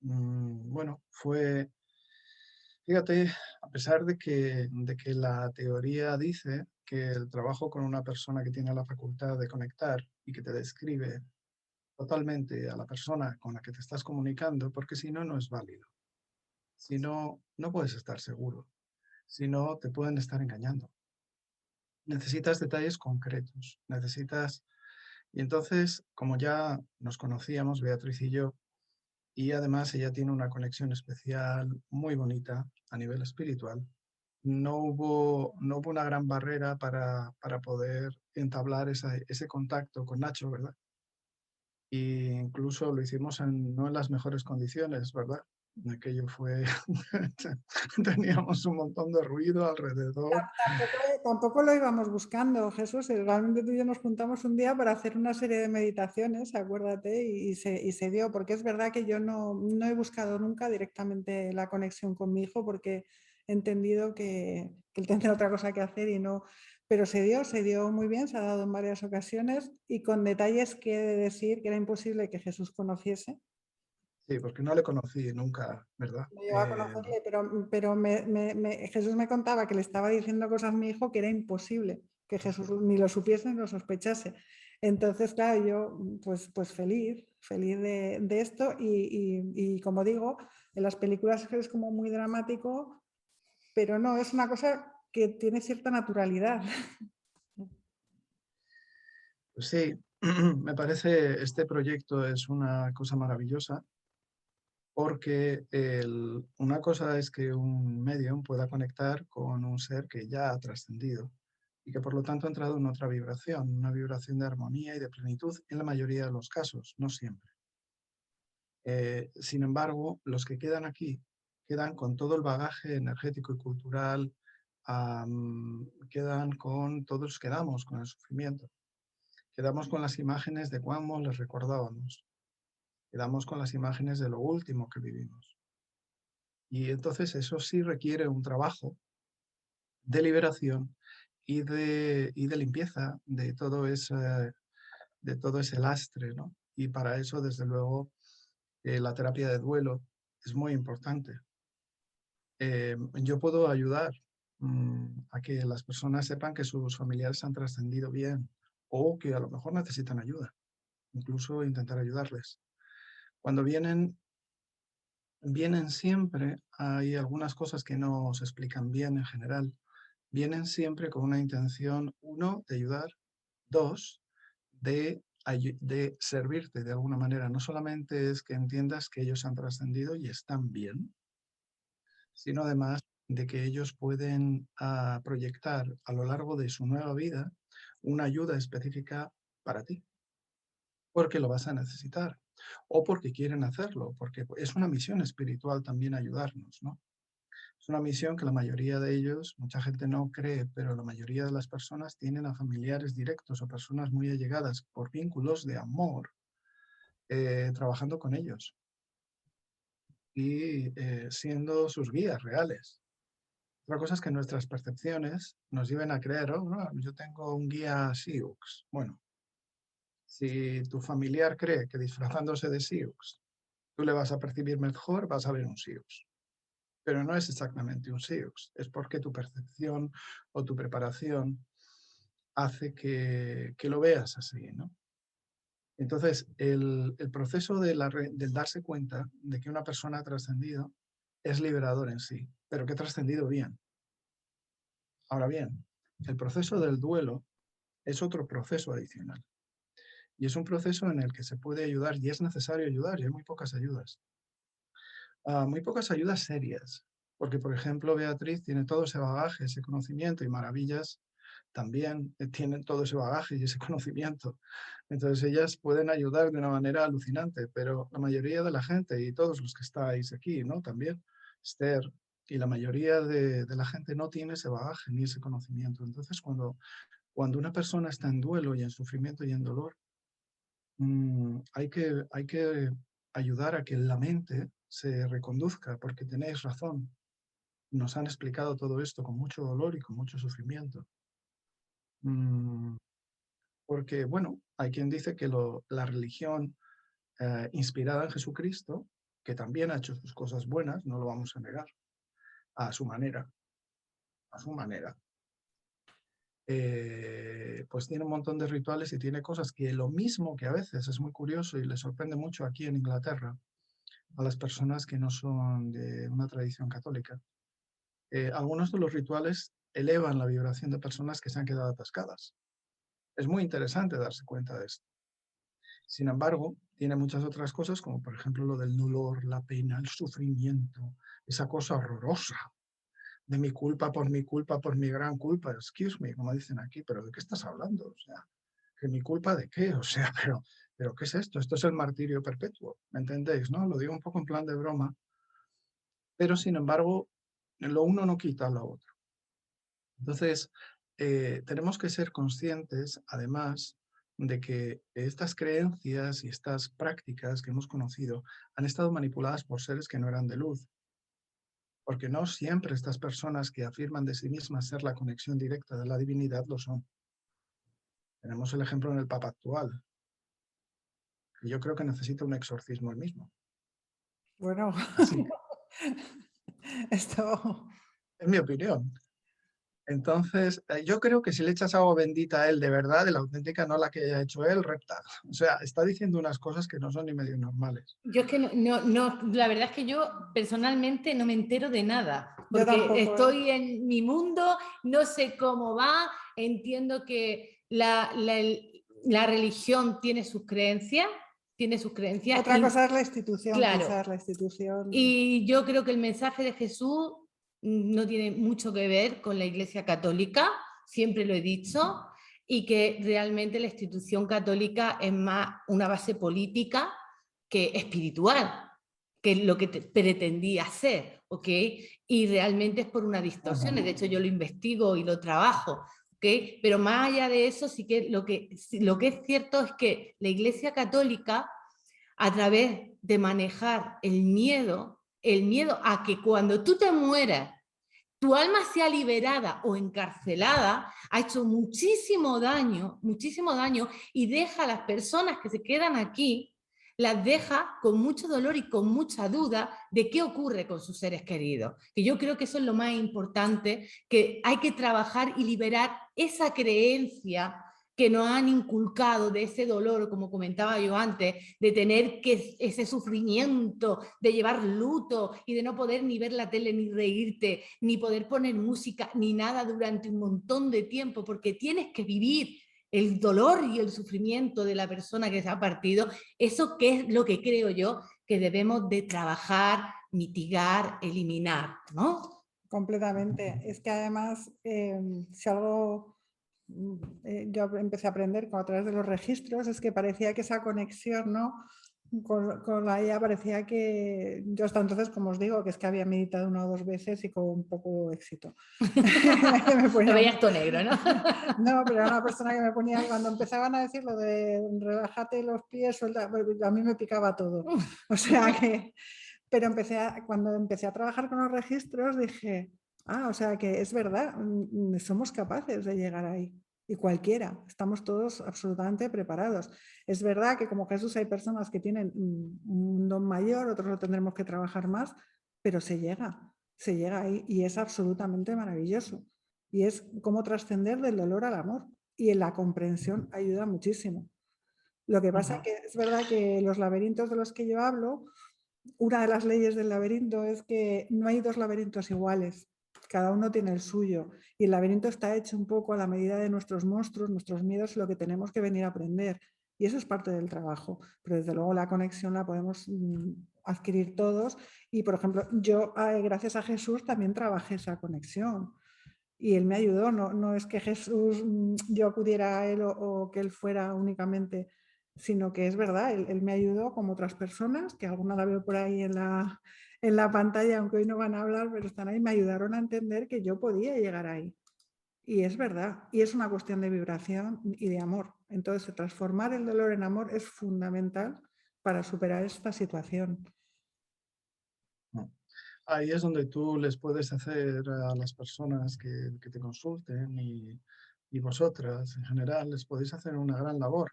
bueno, fíjate, a pesar de que la teoría dice que el trabajo con una persona que tiene la facultad de conectar y que te describe totalmente a la persona con la que te estás comunicando, porque si no, no es válido. Si no, no puedes estar seguro. Si no, te pueden estar engañando. Necesitas detalles concretos, Y entonces, como ya nos conocíamos, Beatriz y yo, y además ella tiene una conexión especial muy bonita a nivel espiritual, no hubo una gran barrera para poder entablar ese contacto con Nacho, ¿verdad? E incluso lo hicimos no en las mejores condiciones, ¿verdad? Aquello fue, teníamos un montón de ruido alrededor. Tampoco lo íbamos buscando, Jesús. Realmente tú y yo nos juntamos un día para hacer una serie de meditaciones, acuérdate, y se dio, porque es verdad que yo no he buscado nunca directamente la conexión con mi hijo porque he entendido que él tendrá otra cosa que hacer y no. Pero se dio muy bien, se ha dado en varias ocasiones y con detalles que he de decir que era imposible que Jesús conociese. Sí, porque no le conocí nunca, ¿verdad? No llegó a conocerle, pero Jesús me contaba que le estaba diciendo cosas a mi hijo que era imposible que Jesús ni lo supiese ni lo sospechase. Entonces, claro, yo pues feliz de esto y como digo, en las películas es como muy dramático, pero no, es una cosa que tiene cierta naturalidad. Pues sí, me parece este proyecto es una cosa maravillosa porque una cosa es que un medium pueda conectar con un ser que ya ha trascendido y que por lo tanto ha entrado en otra vibración, una vibración de armonía y de plenitud en la mayoría de los casos, no siempre. Sin embargo, los que quedan aquí quedan con todo el bagaje energético y cultural, quedan con, todos quedamos con el sufrimiento, quedamos con las imágenes de cómo les recordábamos, quedamos con las imágenes de lo último que vivimos. Y entonces eso sí requiere un trabajo de liberación y de limpieza de todo ese lastre, ¿no? Y para eso, desde luego, la terapia de duelo es muy importante. Yo puedo ayudar a que las personas sepan que sus familiares han trascendido bien o que a lo mejor necesitan ayuda, incluso intentar ayudarles. Cuando vienen siempre, hay algunas cosas que no se explican bien en general, vienen siempre con una intención, uno, de ayudar, dos, de servirte de alguna manera. No solamente es que entiendas que ellos han trascendido y están bien, sino además de que ellos pueden proyectar a lo largo de su nueva vida una ayuda específica para ti, porque lo vas a necesitar o porque quieren hacerlo, porque es una misión espiritual también ayudarnos, ¿no? Es una misión que la mayoría de ellos, mucha gente no cree, pero la mayoría de las personas tienen a familiares directos o personas muy allegadas por vínculos de amor trabajando con ellos y siendo sus guías reales. Otra cosa es que nuestras percepciones nos lleven a creer, oh, no, yo tengo un guía Sioux. Bueno, si tu familiar cree que disfrazándose de Sioux tú le vas a percibir mejor, vas a ver un Sioux. Pero no es exactamente un Sioux, es porque tu percepción o tu preparación hace que lo veas así, ¿no? Entonces, el proceso del darse cuenta de que una persona ha trascendido es liberador en sí, pero que ha trascendido bien. Ahora bien, el proceso del duelo es otro proceso adicional. Y es un proceso en el que se puede ayudar y es necesario ayudar, y hay muy pocas ayudas. Muy pocas ayudas serias, porque por ejemplo Beatriz tiene todo ese bagaje, ese conocimiento y Maravillas también tienen todo ese bagaje y ese conocimiento. Entonces ellas pueden ayudar de una manera alucinante, pero la mayoría de la gente y todos los que estáis aquí, ¿no? También, Esther, y la mayoría de la gente no tiene ese bagaje ni ese conocimiento. Entonces cuando una persona está en duelo y en sufrimiento y en dolor, hay que ayudar a que la mente se reconduzca, porque tenéis razón. Nos han explicado todo esto con mucho dolor y con mucho sufrimiento. Porque, bueno, hay quien dice que la religión inspirada en Jesucristo, que también ha hecho sus cosas buenas, no lo vamos a negar, a su manera, a su manera, pues tiene un montón de rituales y tiene cosas que lo mismo que a veces es muy curioso y le sorprende mucho aquí en Inglaterra a las personas que no son de una tradición católica. Algunos de los rituales elevan la vibración de personas que se han quedado atascadas. Es muy interesante darse cuenta de esto. Sin embargo, tiene muchas otras cosas, como por ejemplo lo del dolor, la pena, el sufrimiento, esa cosa horrorosa de mi culpa, por mi gran culpa. Excuse me, como dicen aquí, pero ¿de qué estás hablando? O sea, ¿que mi culpa de qué? O sea, pero ¿qué es esto? Esto es el martirio perpetuo, ¿me entendéis? ¿No? Lo digo un poco en plan de broma, pero sin embargo, lo uno no quita lo otro. Entonces, tenemos que ser conscientes, además, de que estas creencias y estas prácticas que hemos conocido han estado manipuladas por seres que no eran de luz. Porque no siempre estas personas que afirman de sí mismas ser la conexión directa de la divinidad lo son. Tenemos el ejemplo en el Papa actual. Y yo creo que necesita un exorcismo él mismo. Bueno, Así, esto... es mi opinión. Entonces, yo creo que si le echas agua bendita a él de verdad, de la auténtica, no la que haya hecho él, recta. O sea, está diciendo unas cosas que no son ni medio normales. Yo es que la verdad es que yo personalmente no me entero de nada, Yo porque tampoco, ¿eh? estoy en mi mundo, no sé cómo va, entiendo que la religión tiene sus creencias, Otra cosa es la institución, claro, quizás, la institución. y yo creo que el mensaje de Jesús no tiene mucho que ver con la Iglesia Católica, siempre lo he dicho, y que realmente la institución católica es más una base política que espiritual, que es lo que pretendía ser, ¿ok? Y realmente es por una distorsión, de hecho yo lo investigo y lo trabajo, ¿ok? Pero más allá de eso, sí que lo que es cierto es que la Iglesia Católica, a través de manejar el miedo a que cuando tú te mueras, tu alma sea liberada o encarcelada, ha hecho muchísimo daño y deja a las personas que se quedan aquí, las deja con mucho dolor y con mucha duda de qué ocurre con sus seres queridos. Que yo creo que eso es lo más importante, que hay que trabajar y liberar esa creencia que nos han inculcado de ese dolor, como comentaba yo antes, de tener que ese sufrimiento, de llevar luto y de no poder ni ver la tele, ni reírte, ni poder poner música, ni nada durante un montón de tiempo, porque tienes que vivir el dolor y el sufrimiento de la persona que se ha partido. Eso que es lo que creo yo que debemos de trabajar, mitigar, eliminar, ¿no? Completamente. Es que además, si algo yo empecé a aprender a través de los registros, es que parecía que esa conexión, ¿no? Con la IA parecía que yo hasta entonces, como os digo, que es que había meditado 1 o 2 veces y con poco éxito. Me Lo ponía veías todo negro, ¿no? no, pero era una persona que me ponía, cuando empezaban a decir lo de relájate los pies, suelta, a mí me picaba todo. O sea que, pero cuando empecé a trabajar con los registros dije, o sea que es verdad, somos capaces de llegar ahí. Y cualquiera, estamos todos absolutamente preparados. Es verdad que como Jesús hay personas que tienen un don mayor, otros lo tendremos que trabajar más, pero se llega ahí y es absolutamente maravilloso. Y es cómo trascender del dolor al amor. Y en la comprensión ayuda muchísimo. Lo que pasa es que es verdad que los laberintos de los que yo hablo, una de las leyes del laberinto es que no hay 2 laberintos iguales. Cada uno tiene el suyo. Y el laberinto está hecho un poco a la medida de nuestros monstruos, nuestros miedos y lo que tenemos que venir a aprender. Y eso es parte del trabajo. Pero desde luego la conexión la podemos adquirir todos. Y por ejemplo, yo gracias a Jesús también trabajé esa conexión. Y él me ayudó, no es que Jesús, yo acudiera a él o que él fuera únicamente, sino que es verdad, él me ayudó como otras personas, que alguna la veo por ahí en la pantalla, aunque hoy no van a hablar, pero están ahí, me ayudaron a entender que yo podía llegar ahí. Y es verdad, y es una cuestión de vibración y de amor. Entonces, transformar el dolor en amor es fundamental para superar esta situación. Ahí es donde tú les puedes hacer a las personas que te consulten y vosotras en general les podéis hacer una gran labor.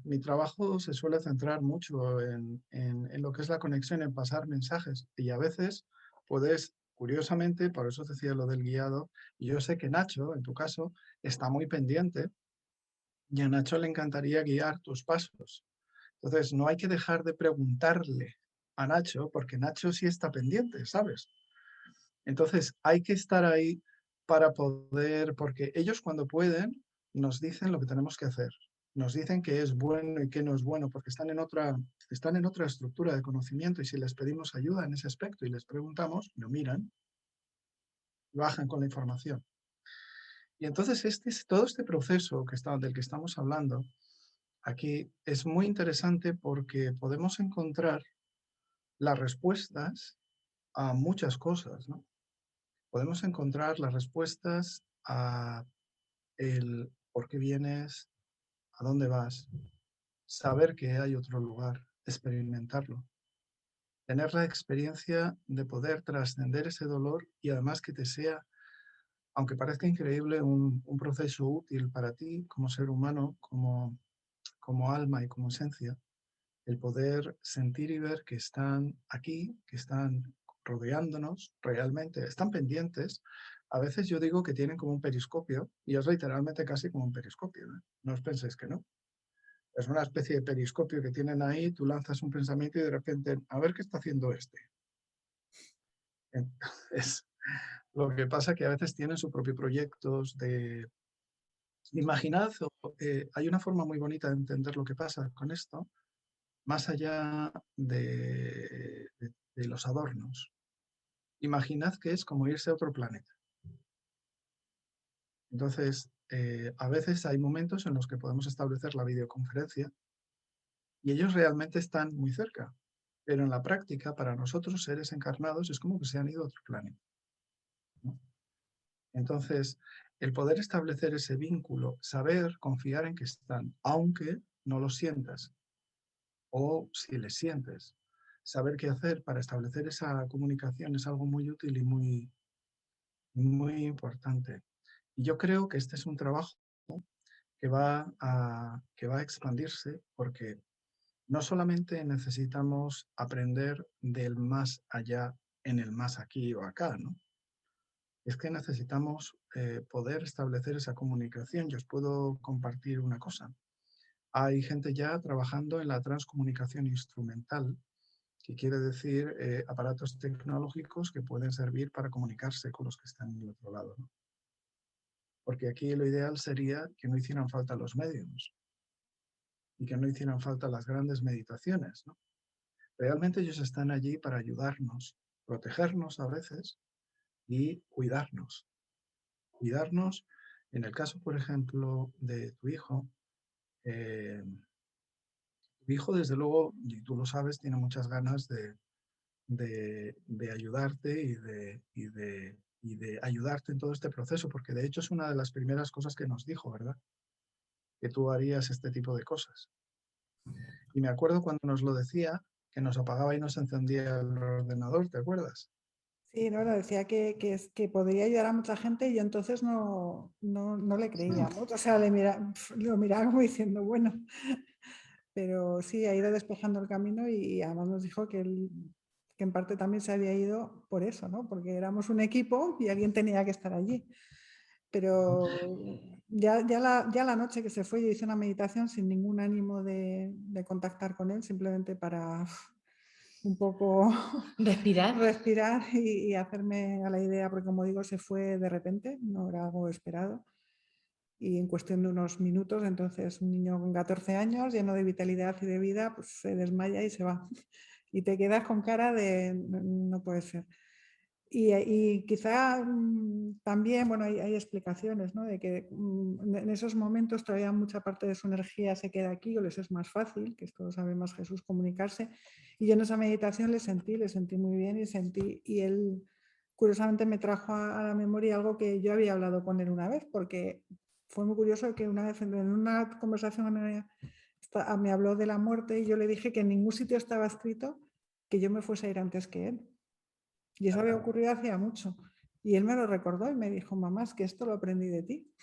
Mi trabajo se suele centrar mucho en lo que es la conexión, en pasar mensajes y a veces puedes, curiosamente, por eso te decía lo del guiado, y yo sé que Nacho, en tu caso, está muy pendiente y a Nacho le encantaría guiar tus pasos. Entonces, no hay que dejar de preguntarle a Nacho, porque Nacho sí está pendiente, ¿sabes? Entonces, hay que estar ahí para poder, porque ellos cuando pueden nos dicen lo que tenemos que hacer. Nos dicen qué es bueno y qué no es bueno, porque están en otra estructura de conocimiento y si les pedimos ayuda en ese aspecto y les preguntamos, lo miran, bajan con la información. Y entonces todo este proceso del que estamos hablando aquí es muy interesante porque podemos encontrar las respuestas a muchas cosas, ¿no? Podemos encontrar las respuestas a el por qué vienes, a dónde vas, saber que hay otro lugar, experimentarlo, tener la experiencia de poder trascender ese dolor y además que te sea, aunque parezca increíble, un proceso útil para ti como ser humano, como alma y como esencia, el poder sentir y ver que están aquí, que están rodeándonos realmente, están pendientes. A veces yo digo que tienen como un periscopio, y es literalmente casi como un periscopio, ¿eh? No os penséis que no. Es una especie de periscopio que tienen ahí, tú lanzas un pensamiento y de repente, a ver qué está haciendo este. Entonces, lo que pasa es que a veces tienen sus propios proyectos de... Imaginad, hay una forma muy bonita de entender lo que pasa con esto, más allá de los adornos. Imaginad que es como irse a otro planeta. Entonces, a veces hay momentos en los que podemos establecer la videoconferencia y ellos realmente están muy cerca, pero en la práctica, para nosotros, seres encarnados, es como que se han ido a otro planeta, ¿no? Entonces, el poder establecer ese vínculo, saber, confiar en que están, aunque no lo sientas, o si les sientes, saber qué hacer para establecer esa comunicación es algo muy útil y muy importante. Y yo creo que este es un trabajo que va a expandirse porque no solamente necesitamos aprender del más allá en el más aquí o acá, ¿no? Es que necesitamos poder establecer esa comunicación. Yo os puedo compartir una cosa. Hay gente ya trabajando en la transcomunicación instrumental, que quiere decir aparatos tecnológicos que pueden servir para comunicarse con los que están en el otro lado, ¿no? Porque aquí lo ideal sería que no hicieran falta los medios y que no hicieran falta las grandes meditaciones, ¿no? Realmente ellos están allí para ayudarnos, protegernos a veces y cuidarnos. Cuidarnos, en el caso, por ejemplo, de eh, tu hijo, desde luego, y tú lo sabes, tiene muchas ganas de ayudarte y de ayudarte en todo este proceso, porque de hecho es una de las primeras cosas que nos dijo, ¿verdad? Que tú harías este tipo de cosas. Y me acuerdo cuando nos lo decía, que nos apagaba y nos encendía el ordenador, ¿te acuerdas? Sí, no, no, decía que podría ayudar a mucha gente y yo entonces no le creía mucho. O sea, lo miraba como diciendo, bueno, pero sí, ha ido despejando el camino y además nos dijo que en parte también se había ido por eso, ¿no? Porque éramos un equipo y alguien tenía que estar allí. Pero ya la noche que se fue, yo hice una meditación sin ningún ánimo de contactar con él, simplemente para un poco respirar y hacerme a la idea, porque como digo, se fue de repente, no era algo esperado. Y en cuestión de unos minutos, entonces un niño con 14 años, lleno de vitalidad y de vida, pues se desmaya y se va. Y te quedas con cara de no puede ser. Y quizá también, bueno, hay explicaciones, ¿no? De que en esos momentos todavía mucha parte de su energía se queda aquí o les es más fácil, que esto lo sabe más Jesús, comunicarse. Y yo en esa meditación le sentí muy bien y él curiosamente me trajo a la memoria algo que yo había hablado con él una vez, porque fue muy curioso que una vez en una conversación me habló de la muerte y yo le dije que en ningún sitio estaba escrito que yo me fuese a ir antes que él. Y eso había ocurrido hacía mucho. Y él me lo recordó y me dijo, mamá, es que esto lo aprendí de ti.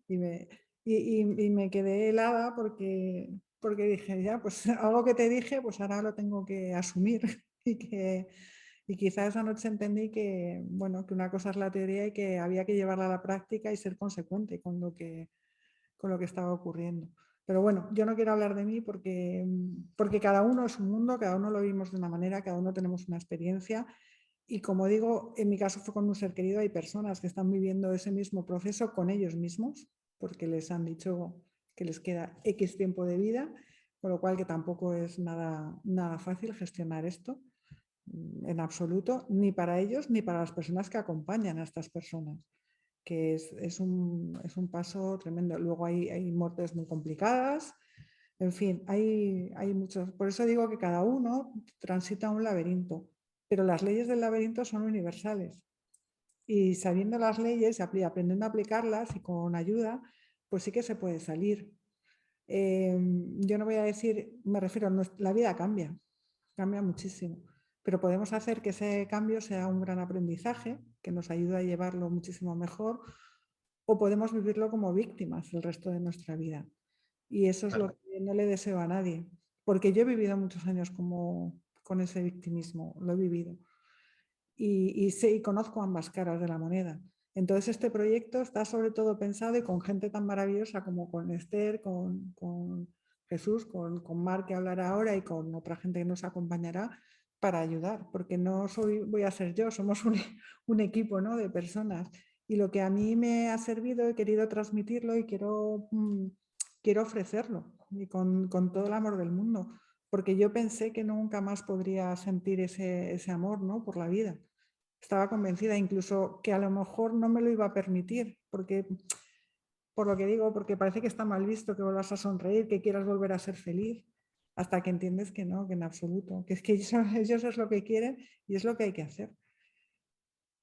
Y me quedé helada porque dije, ya, pues algo que te dije, pues ahora lo tengo que asumir. Y quizá esa noche entendí que, bueno, que una cosa es la teoría y que había que llevarla a la práctica y ser consecuente con lo que estaba ocurriendo. Pero bueno, yo no quiero hablar de mí porque cada uno es un mundo, cada uno lo vimos de una manera, cada uno tenemos una experiencia. Y como digo, en mi caso fue con un ser querido, hay personas que están viviendo ese mismo proceso con ellos mismos, porque les han dicho que les queda X tiempo de vida, con lo cual que tampoco es nada fácil gestionar esto en absoluto, ni para ellos ni para las personas que acompañan a estas personas, que es un paso tremendo. Luego hay muertes muy complicadas, en fin, hay muchos. Por eso digo que cada uno transita un laberinto, pero las leyes del laberinto son universales. Y sabiendo las leyes, aprendiendo a aplicarlas y con ayuda, pues sí que se puede salir. Yo no voy a decir, me refiero, la vida cambia muchísimo, pero podemos hacer que ese cambio sea un gran aprendizaje que nos ayude a llevarlo muchísimo mejor, o podemos vivirlo como víctimas el resto de nuestra vida. Y eso es lo que no le deseo a nadie, porque yo he vivido muchos años con ese victimismo, lo he vivido. Y sé y conozco ambas caras de la moneda. Entonces este proyecto está sobre todo pensado y con gente tan maravillosa como con Esther, con Jesús, con Mar que hablará ahora y con otra gente que nos acompañará para ayudar, porque no voy a ser yo, somos un equipo, ¿no?, de personas. Y lo que a mí me ha servido, he querido transmitirlo y quiero ofrecerlo y con todo el amor del mundo, porque yo pensé que nunca más podría sentir ese amor, ¿no?, por la vida. Estaba convencida incluso que a lo mejor no me lo iba a permitir, porque, por lo que digo, porque parece que está mal visto que vuelvas a sonreír, que quieras volver a ser feliz, hasta que entiendes que no, que en absoluto, que es que ellos es lo que quieren y es lo que hay que hacer.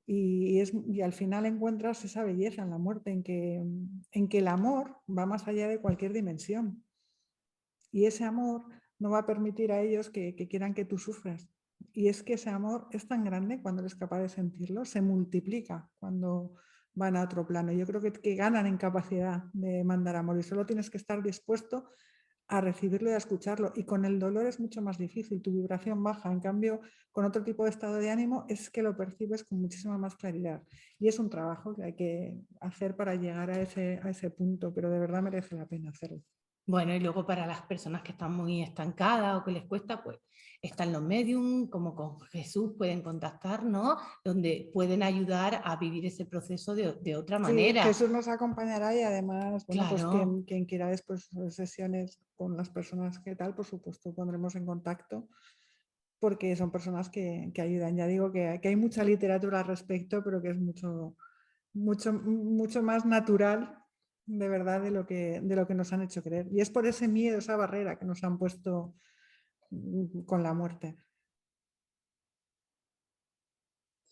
Y al final encuentras esa belleza en la muerte, en que el amor va más allá de cualquier dimensión. Y ese amor no va a permitir a ellos que quieran que tú sufras. Y es que ese amor es tan grande cuando eres capaz de sentirlo, se multiplica cuando van a otro plano. Yo creo que ganan en capacidad de mandar amor y solo tienes que estar dispuesto a recibirlo y a escucharlo. Y con el dolor es mucho más difícil, tu vibración baja. En cambio, con otro tipo de estado de ánimo es que lo percibes con muchísima más claridad. Y es un trabajo que hay que hacer para llegar a ese punto, pero de verdad merece la pena hacerlo. Bueno, y luego para las personas que están muy estancadas o que les cuesta, pues están los medium, como con Jesús pueden contactar, ¿no? Donde pueden ayudar a vivir ese proceso de otra manera. Sí, Jesús nos acompañará y además, bueno, claro. pues quien quiera después sesiones con las personas que tal, por supuesto, pondremos en contacto porque son personas que ayudan. Ya digo que hay mucha literatura al respecto, pero que es mucho más natural de verdad de lo que nos han hecho creer. Y es por ese miedo, esa barrera que nos han puesto con la muerte.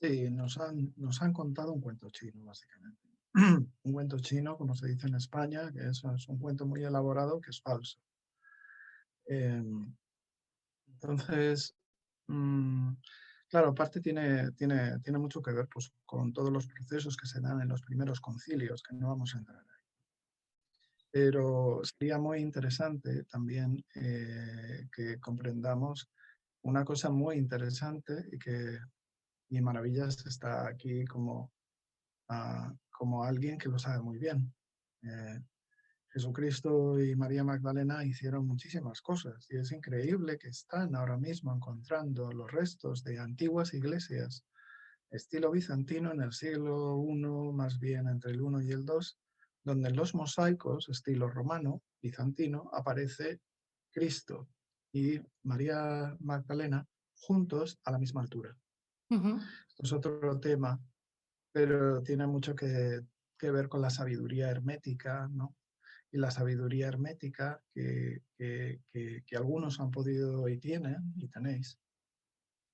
Sí, nos han contado un cuento chino, básicamente. Un cuento chino, como se dice en España, que es un cuento muy elaborado que es falso. Entonces, claro, aparte tiene mucho que ver pues, con todos los procesos que se dan en los primeros concilios, que no vamos a entrar ahí. Pero sería muy interesante también que comprendamos una cosa muy interesante y Maravillas está aquí como alguien que lo sabe muy bien. Jesucristo y María Magdalena hicieron muchísimas cosas y es increíble que están ahora mismo encontrando los restos de antiguas iglesias estilo bizantino en el siglo I, más bien entre el I y el II, donde en los mosaicos estilo romano, bizantino, aparece Cristo y María Magdalena juntos a la misma altura. Esto es otro tema, pero tiene mucho que ver con la sabiduría hermética, ¿no? Y la sabiduría hermética que algunos han podido y tienen, y tenéis,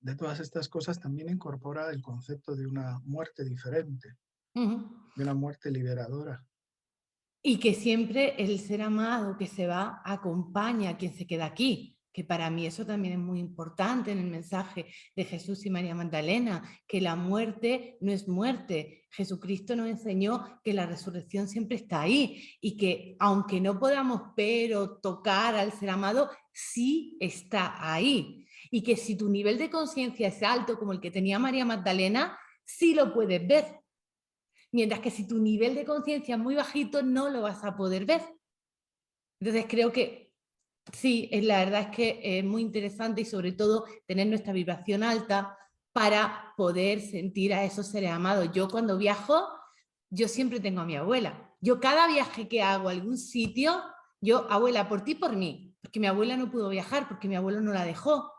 de todas estas cosas también incorpora el concepto de una muerte diferente, de una muerte liberadora. Y que siempre el ser amado que se va acompaña a quien se queda aquí, que para mí eso también es muy importante en el mensaje de Jesús y María Magdalena, que la muerte no es muerte. Jesucristo nos enseñó que la resurrección siempre está ahí y que aunque no podamos ver o tocar al ser amado, sí está ahí. Y que si tu nivel de conciencia es alto como el que tenía María Magdalena, sí lo puedes ver. Mientras que si tu nivel de conciencia es muy bajito, no lo vas a poder ver. Entonces creo que sí, la verdad es que es muy interesante y sobre todo tener nuestra vibración alta para poder sentir a esos seres amados. Yo cuando viajo, yo siempre tengo a mi abuela. Yo cada viaje que hago a algún sitio, yo, abuela, por ti, por mí. Porque mi abuela no pudo viajar, porque mi abuelo no la dejó.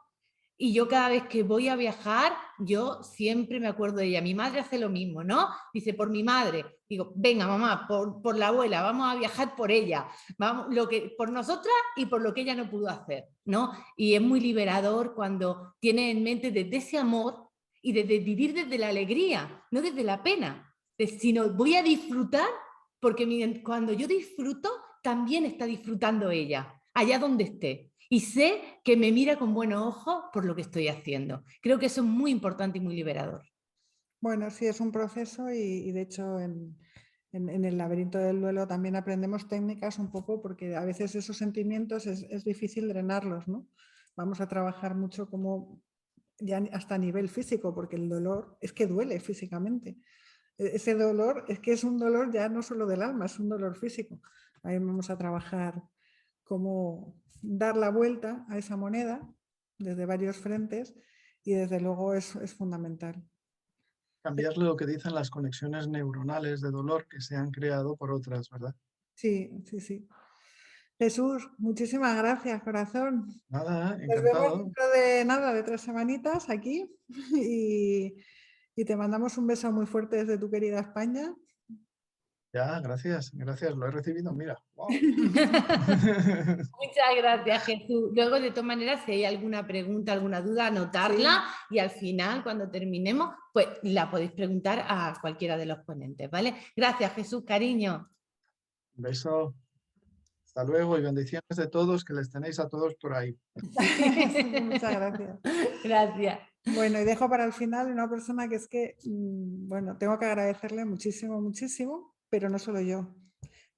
Y yo cada vez que voy a viajar, yo siempre me acuerdo de ella. Mi madre hace lo mismo, ¿no? Dice, por mi madre. Digo, venga, mamá, por la abuela, vamos a viajar por ella. Vamos, por nosotras y por lo que ella no pudo hacer, ¿no? Y es muy liberador cuando tienes en mente desde ese amor y desde vivir desde la alegría, no desde la pena, sino voy a disfrutar porque cuando yo disfruto, también está disfrutando ella, allá donde esté. Y sé que me mira con buenos ojos por lo que estoy haciendo. Creo que eso es muy importante y muy liberador. Bueno, sí, es un proceso y de hecho en el laberinto del duelo también aprendemos técnicas un poco porque a veces esos sentimientos es difícil drenarlos, ¿no? Vamos a trabajar mucho como ya hasta a nivel físico, porque el dolor es que duele físicamente. Ese dolor es que es un dolor ya no solo del alma, es un dolor físico. Ahí vamos a trabajar cómo dar la vuelta a esa moneda desde varios frentes y desde luego es fundamental. Cambiarle lo que dicen las conexiones neuronales de dolor que se han creado por otras, ¿verdad? Sí, sí, sí. Jesús, muchísimas gracias, corazón. Nada, Nos vemos encantado. dentro de nada, de 3 semanitas aquí y te mandamos un beso muy fuerte desde tu querida España. Ya, gracias, gracias, lo he recibido, mira. Wow. Muchas gracias, Jesús. Luego, de todas maneras, si hay alguna pregunta, alguna duda, anotarla y al final, cuando terminemos, pues la podéis preguntar a cualquiera de los ponentes, ¿vale? Gracias, Jesús, cariño. Un beso. Hasta luego y bendiciones de todos, que les tenéis a todos por ahí. Muchas gracias. Gracias. Bueno, y dejo para el final una persona que es que, bueno, tengo que agradecerle muchísimo, muchísimo, pero no solo yo.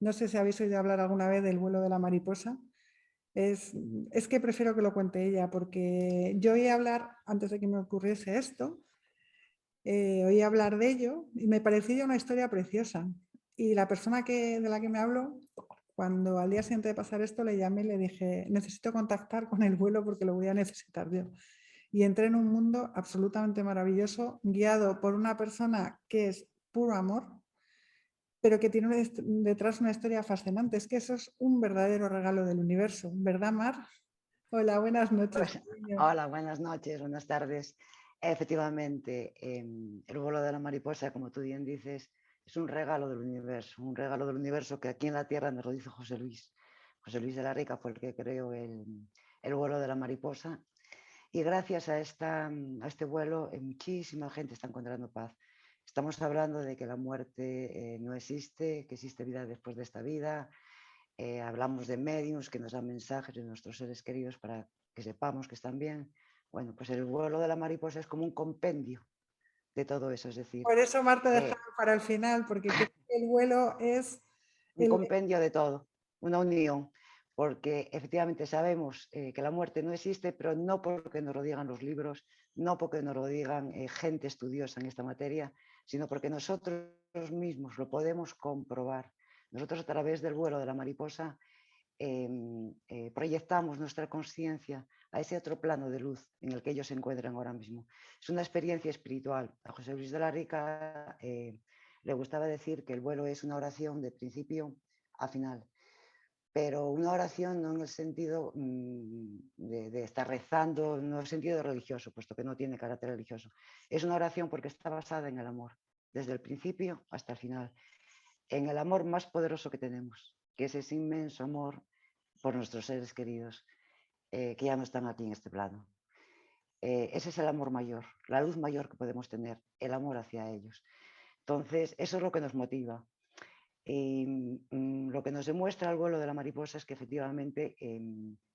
No sé si habéis oído hablar alguna vez del vuelo de la mariposa. Es que prefiero que lo cuente ella, porque yo oí hablar, antes de que me ocurriese esto, oí hablar de ello y me parecía una historia preciosa. Y la persona de la que me habló, cuando al día siguiente de pasar esto le llamé y le dije, necesito contactar con el vuelo porque lo voy a necesitar yo. Y entré en un mundo absolutamente maravilloso, guiado por una persona que es puro amor, pero que tiene detrás una historia fascinante. Es que eso es un verdadero regalo del universo, ¿verdad, Mar? Hola, buenas noches. Hola, buenas noches, buenas tardes. Efectivamente, el vuelo de la mariposa, como tú bien dices, es un regalo del universo que aquí en la Tierra nos lo dice José Luis. José Luis de la Rica fue el que creó el vuelo de la mariposa. Y gracias a este vuelo, muchísima gente está encontrando paz. Estamos hablando de que la muerte no existe, que existe vida después de esta vida. Hablamos de mediums que nos dan mensajes de nuestros seres queridos para que sepamos que están bien. Bueno, pues el vuelo de la mariposa es como un compendio de todo eso, es decir... Por eso, Marta, dejaba para el final, porque el vuelo es... Un compendio de todo, una unión, porque efectivamente sabemos que la muerte no existe, pero no porque nos lo digan los libros, no porque nos lo digan gente estudiosa en esta materia, sino porque nosotros mismos lo podemos comprobar. Nosotros a través del vuelo de la mariposa proyectamos nuestra conciencia a ese otro plano de luz en el que ellos se encuentran ahora mismo. Es una experiencia espiritual. A José Luis de la Rica le gustaba decir que el vuelo es una oración de principio a final, pero una oración no en el sentido de estar rezando, no en el sentido religioso, puesto que no tiene carácter religioso. Es una oración porque está basada en el amor, desde el principio hasta el final, en el amor más poderoso que tenemos, que es ese inmenso amor por nuestros seres queridos que ya no están aquí en este plano. Ese es el amor mayor, la luz mayor que podemos tener, el amor hacia ellos. Entonces, eso es lo que nos motiva. Y lo que nos demuestra el vuelo de la mariposa es que efectivamente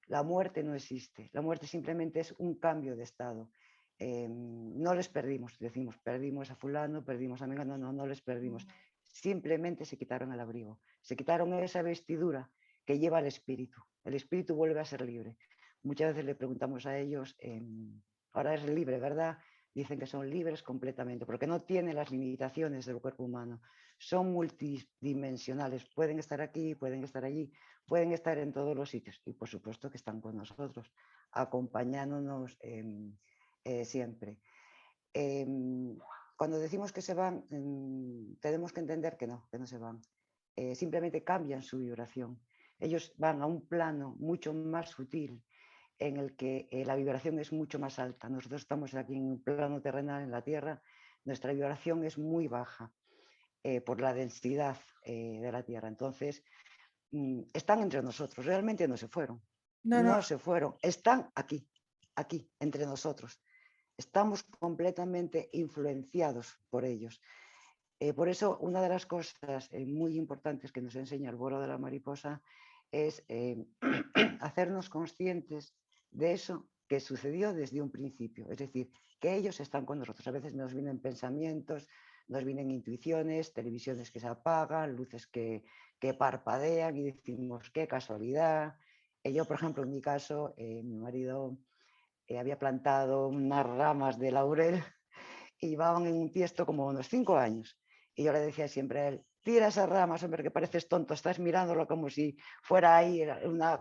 la muerte no existe. La muerte simplemente es un cambio de estado. No les perdimos, decimos, perdimos a fulano, perdimos a Mengano, no les perdimos. Simplemente se quitaron el abrigo, se quitaron esa vestidura que lleva el espíritu. El espíritu vuelve a ser libre. Muchas veces le preguntamos a ellos, ahora es libre, ¿verdad? Dicen que son libres completamente, porque no tienen las limitaciones del cuerpo humano. Son multidimensionales, pueden estar aquí, pueden estar allí, pueden estar en todos los sitios. Y por supuesto que están con nosotros, acompañándonos siempre. Cuando decimos que se van, tenemos que entender que no se van. Simplemente cambian su vibración. Ellos van a un plano mucho más sutil, en el que la vibración es mucho más alta. Nosotros estamos aquí en un plano terrenal, en la Tierra, nuestra vibración es muy baja por la densidad de la Tierra. Entonces, están entre nosotros, realmente no se fueron. No se fueron, están aquí, entre nosotros. Estamos completamente influenciados por ellos. Por eso, una de las cosas muy importantes que nos enseña el vuelo de la mariposa es hacernos conscientes de eso que sucedió desde un principio. Es decir, que ellos están con nosotros. A veces nos vienen pensamientos, nos vienen intuiciones, televisiones que se apagan, luces que parpadean y decimos, qué casualidad. Yo, por ejemplo, en mi caso, mi marido había plantado unas ramas de laurel y llevaban en un tiesto como unos 5 años. Y yo le decía siempre a él, tira esas ramas, hombre, que pareces tonto, estás mirándolo como si fuera ahí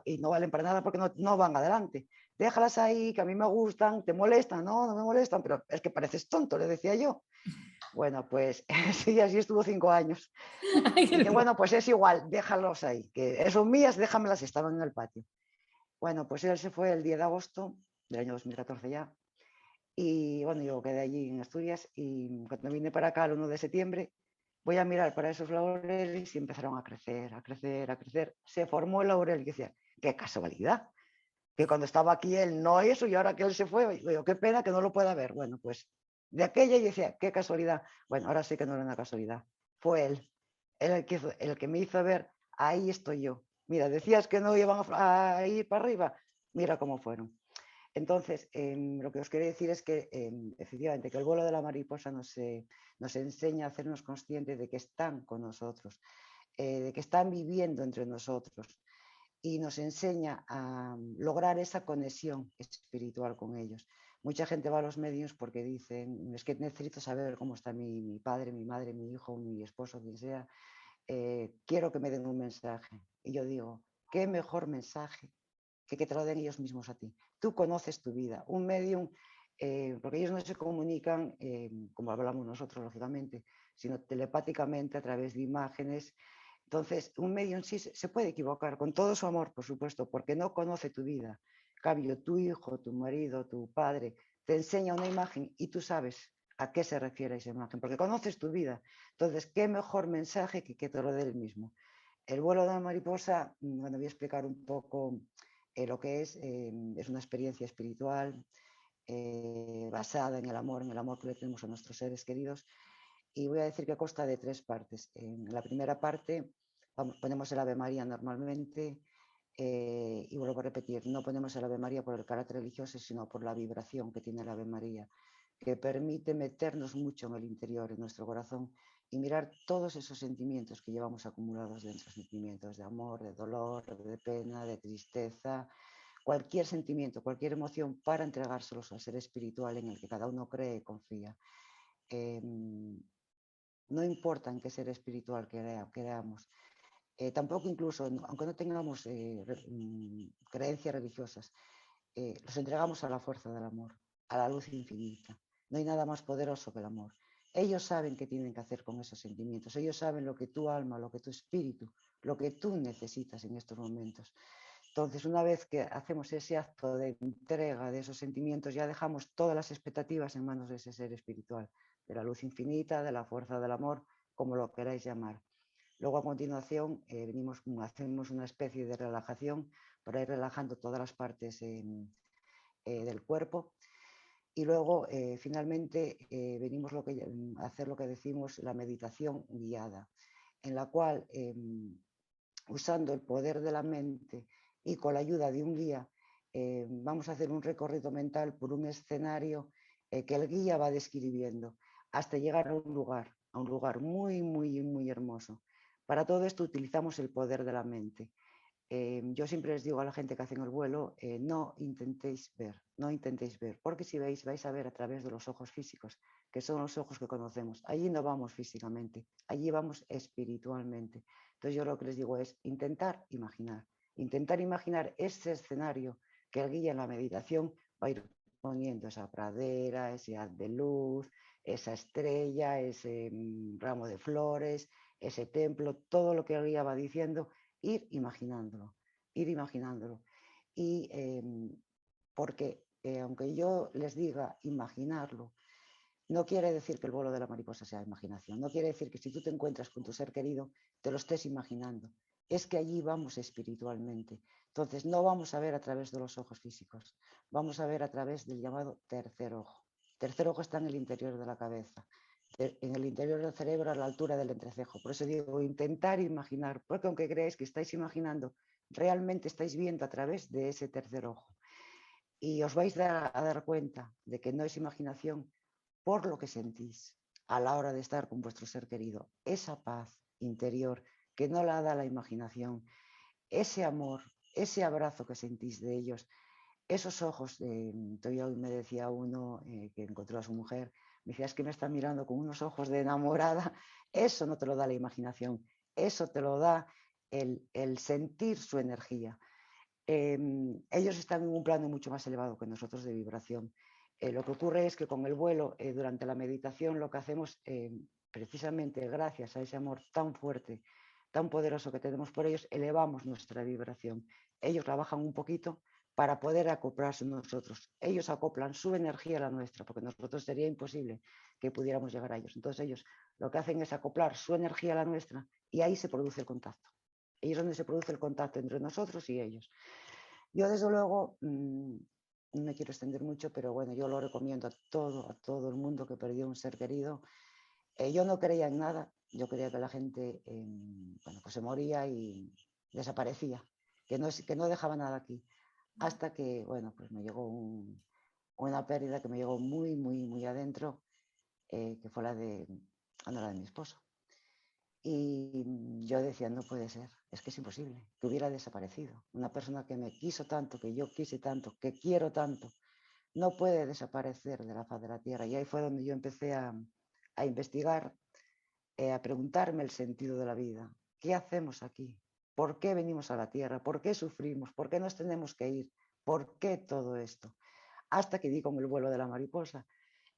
y no valen para nada porque no van adelante. Déjalas ahí, que a mí me gustan, te molestan, no me molestan, pero es que pareces tonto, le decía yo. Bueno, pues sí, así estuvo 5 años. Y dije, bueno, pues es igual, déjalos ahí, que son mías, déjamelas, estaban en el patio. Bueno, pues él se fue el 10 de agosto del año 2014 ya. Y bueno, yo quedé allí en Asturias y cuando vine para acá el 1 de septiembre, voy a mirar para esos laureles y empezaron a crecer, a crecer, a crecer. Se formó el laurel y decía, qué casualidad, que cuando estaba aquí él no eso y ahora que él se fue, digo, qué pena que no lo pueda ver. Bueno, pues de aquella y decía, qué casualidad. Bueno, ahora sí que no era una casualidad, fue él el que me hizo ver, ahí estoy yo. Mira, decías que no iban a ir para arriba, mira cómo fueron. Entonces, lo que os quería decir es que efectivamente que el vuelo de la mariposa nos enseña a hacernos conscientes de que están con nosotros, de que están viviendo entre nosotros y nos enseña a lograr esa conexión espiritual con ellos. Mucha gente va a los medios porque dicen, es que necesito saber cómo está mi padre, mi madre, mi hijo, mi esposo, quien sea, quiero que me den un mensaje. Y yo digo, ¿qué mejor mensaje que te lo den ellos mismos a ti? Tú conoces tu vida. Un medium, porque ellos no se comunican como hablamos nosotros, lógicamente, sino telepáticamente a través de imágenes. Entonces, un medium sí se puede equivocar, con todo su amor, por supuesto, porque no conoce tu vida. En cambio, tu hijo, tu marido, tu padre, te enseña una imagen y tú sabes a qué se refiere esa imagen, porque conoces tu vida. Entonces, ¿qué mejor mensaje que te lo dé el mismo? El vuelo de la mariposa, bueno, voy a explicar un poco lo que es una experiencia espiritual basada en el amor que le tenemos a nuestros seres queridos. Y voy a decir que consta de 3 partes. En la primera parte ponemos el Ave María normalmente y vuelvo a repetir, no ponemos el Ave María por el carácter religioso, sino por la vibración que tiene el Ave María, que permite meternos mucho en el interior, en nuestro corazón, y mirar todos esos sentimientos que llevamos acumulados dentro, sentimientos de amor, de dolor, de pena, de tristeza, cualquier sentimiento, cualquier emoción, para entregárselos al ser espiritual en el que cada uno cree y confía. No importa en qué ser espiritual creamos, tampoco incluso, aunque no tengamos creencias religiosas, los entregamos a la fuerza del amor, a la luz infinita. No hay nada más poderoso que el amor. Ellos saben qué tienen que hacer con esos sentimientos, ellos saben lo que tu alma, lo que tu espíritu, lo que tú necesitas en estos momentos. Entonces, una vez que hacemos ese acto de entrega de esos sentimientos, ya dejamos todas las expectativas en manos de ese ser espiritual, de la luz infinita, de la fuerza del amor, como lo queráis llamar. Luego, a continuación, hacemos una especie de relajación para ir relajando todas las partes del cuerpo. Y luego, finalmente, venimos a hacer lo que decimos la meditación guiada, en la cual, usando el poder de la mente y con la ayuda de un guía, vamos a hacer un recorrido mental por un escenario que el guía va describiendo hasta llegar a un lugar muy, muy, muy hermoso. Para todo esto utilizamos el poder de la mente. Yo siempre les digo a la gente que hacen el vuelo, no intentéis ver, porque si veis, vais a ver a través de los ojos físicos, que son los ojos que conocemos. Allí no vamos físicamente, allí vamos espiritualmente. Entonces yo lo que les digo es intentar imaginar ese escenario que el guía en la meditación va a ir poniendo, esa pradera, ese haz de luz, esa estrella, ese ramo de flores, ese templo, todo lo que el guía va diciendo, ir imaginándolo. Y porque aunque yo les diga imaginarlo, no quiere decir que el vuelo de la mariposa sea imaginación, no quiere decir que si tú te encuentras con tu ser querido, te lo estés imaginando. Es que allí vamos espiritualmente. Entonces no vamos a ver a través de los ojos físicos, vamos a ver a través del llamado tercer ojo. El tercer ojo está en el interior de la cabeza, en el interior del cerebro a la altura del entrecejo. Por eso digo, intentar imaginar, porque aunque creáis que estáis imaginando, realmente estáis viendo a través de ese tercer ojo. Y os vais a dar cuenta de que no es imaginación por lo que sentís. a la hora de estar con vuestro ser querido. Esa paz interior que no la da la imaginación, ese amor, ese abrazo que sentís de ellos, esos ojos, hoy me decía uno que encontró a su mujer, me decía, es que me está mirando con unos ojos de enamorada. Eso no te lo da la imaginación, eso te lo da el sentir su energía. Ellos están en un plano mucho más elevado que nosotros de vibración. Lo que ocurre es que con el vuelo, durante la meditación, lo que hacemos, precisamente gracias a ese amor tan fuerte, tan poderoso que tenemos por ellos, elevamos nuestra vibración. Ellos la bajan un poquito para poder acoplarse nosotros. Ellos acoplan su energía a la nuestra, porque nosotros sería imposible que pudiéramos llegar a ellos. Entonces ellos lo que hacen es acoplar su energía a la nuestra y ahí se produce el contacto. Ahí es donde se produce el contacto entre nosotros y ellos. Yo desde luego, no me quiero extender mucho, pero bueno, yo lo recomiendo a todo el mundo que perdió un ser querido. Yo no creía en nada, yo creía que la gente bueno, pues se moría y desaparecía, que no dejaba nada aquí. Hasta que, bueno, pues me llegó una pérdida que me llegó muy, muy, muy adentro, que fue la de mi esposo. Y yo decía, no puede ser, es que es imposible, que hubiera desaparecido. Una persona que me quiso tanto, que yo quise tanto, que quiero tanto, no puede desaparecer de la faz de la tierra. Y ahí fue donde yo empecé a investigar, a preguntarme el sentido de la vida. ¿Qué hacemos aquí? ¿Por qué venimos a la tierra? ¿Por qué sufrimos? ¿Por qué nos tenemos que ir? ¿Por qué todo esto? Hasta que di con el vuelo de la mariposa.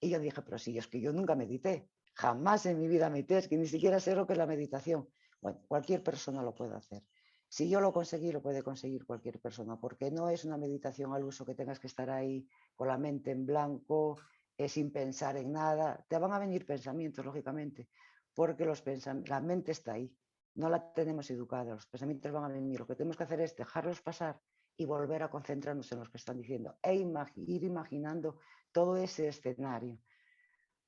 Y yo dije, pero sí, es que yo nunca medité. Jamás en mi vida medité, es que ni siquiera sé lo que es la meditación. Bueno, cualquier persona lo puede hacer. Si yo lo conseguí, lo puede conseguir cualquier persona, porque no es una meditación al uso que tengas que estar ahí con la mente en blanco, sin pensar en nada. Te van a venir pensamientos, lógicamente, porque la mente está ahí. No la tenemos educada, los pensamientos van a venir. Lo que tenemos que hacer es dejarlos pasar y volver a concentrarnos en los que están diciendo e ir imaginando todo ese escenario.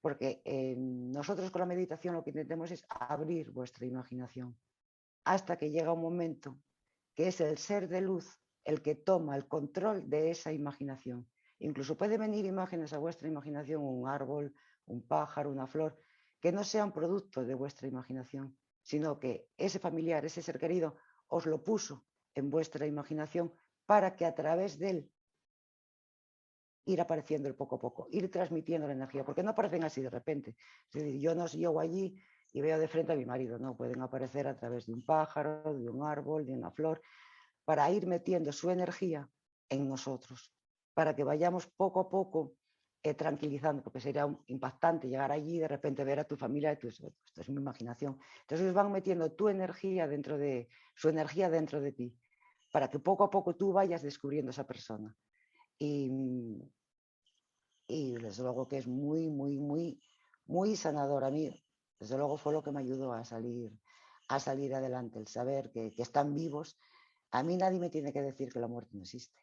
Porque nosotros con la meditación lo que intentamos es abrir vuestra imaginación hasta que llega un momento que es el ser de luz el que toma el control de esa imaginación. Incluso puede venir imágenes a vuestra imaginación, un árbol, un pájaro, una flor, que no sean producto de vuestra imaginación, sino que ese familiar, ese ser querido, os lo puso en vuestra imaginación para que a través de él ir apareciendo poco a poco, ir transmitiendo la energía, porque no aparecen así de repente. Es decir, yo no llego allí y veo de frente a mi marido, no, pueden aparecer a través de un pájaro, de un árbol, de una flor, para ir metiendo su energía en nosotros, para que vayamos poco a poco tranquilizando, porque sería impactante llegar allí y de repente ver a tu familia, esto es mi imaginación. Entonces van metiendo su energía dentro de ti, para que poco a poco tú vayas descubriendo a esa persona. Y desde luego que es muy, muy, muy, muy sanador. A mí, desde luego, fue lo que me ayudó a salir adelante, el saber que están vivos. A mí nadie me tiene que decir que la muerte no existe.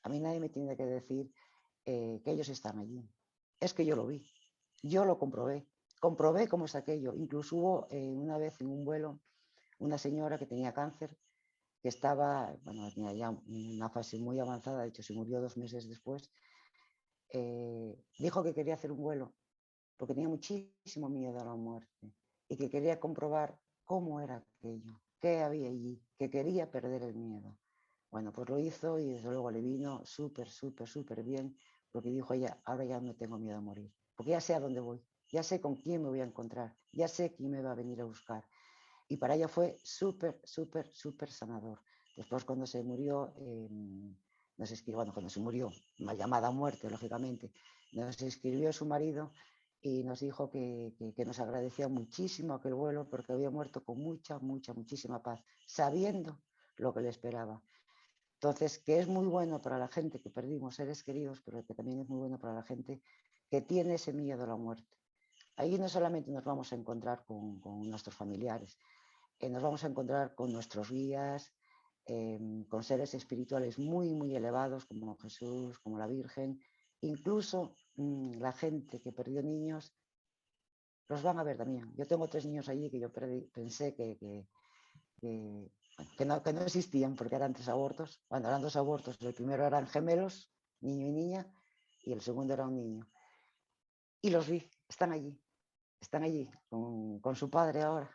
A mí nadie me tiene que decir que ellos están allí. Es que yo lo vi, yo lo comprobé cómo es aquello. Incluso hubo una vez en un vuelo una señora que tenía cáncer, que estaba, bueno, tenía ya una fase muy avanzada, de hecho se murió 2 meses después. Dijo que quería hacer un vuelo porque tenía muchísimo miedo a la muerte y que quería comprobar cómo era aquello, qué había allí, que quería perder el miedo. Bueno, pues lo hizo y desde luego le vino súper, súper, súper bien, porque dijo ella, ahora ya no tengo miedo a morir, porque ya sé a dónde voy, ya sé con quién me voy a encontrar, ya sé quién me va a venir a buscar. Y para ella fue súper, súper, súper sanador. Después cuando se murió, nos escribió, bueno, cuando se murió, una llamada a muerte, lógicamente, nos escribió su marido y nos dijo que nos agradecía muchísimo aquel vuelo porque había muerto con mucha, mucha, muchísima paz, sabiendo lo que le esperaba. Entonces, que es muy bueno para la gente que perdimos seres queridos, pero que también es muy bueno para la gente que tiene ese miedo a la muerte. Ahí no solamente nos vamos a encontrar con nuestros familiares, nos vamos a encontrar con nuestros guías, con seres espirituales muy, muy elevados como Jesús, como la Virgen. Incluso la gente que perdió niños los van a ver también. Yo tengo 3 niños allí que yo pensé que no existían porque eran 3 abortos. Bueno, eran 2 abortos. El primero eran gemelos, niño y niña, y el segundo era un niño. Y los vi, están allí. están allí con su padre ahora.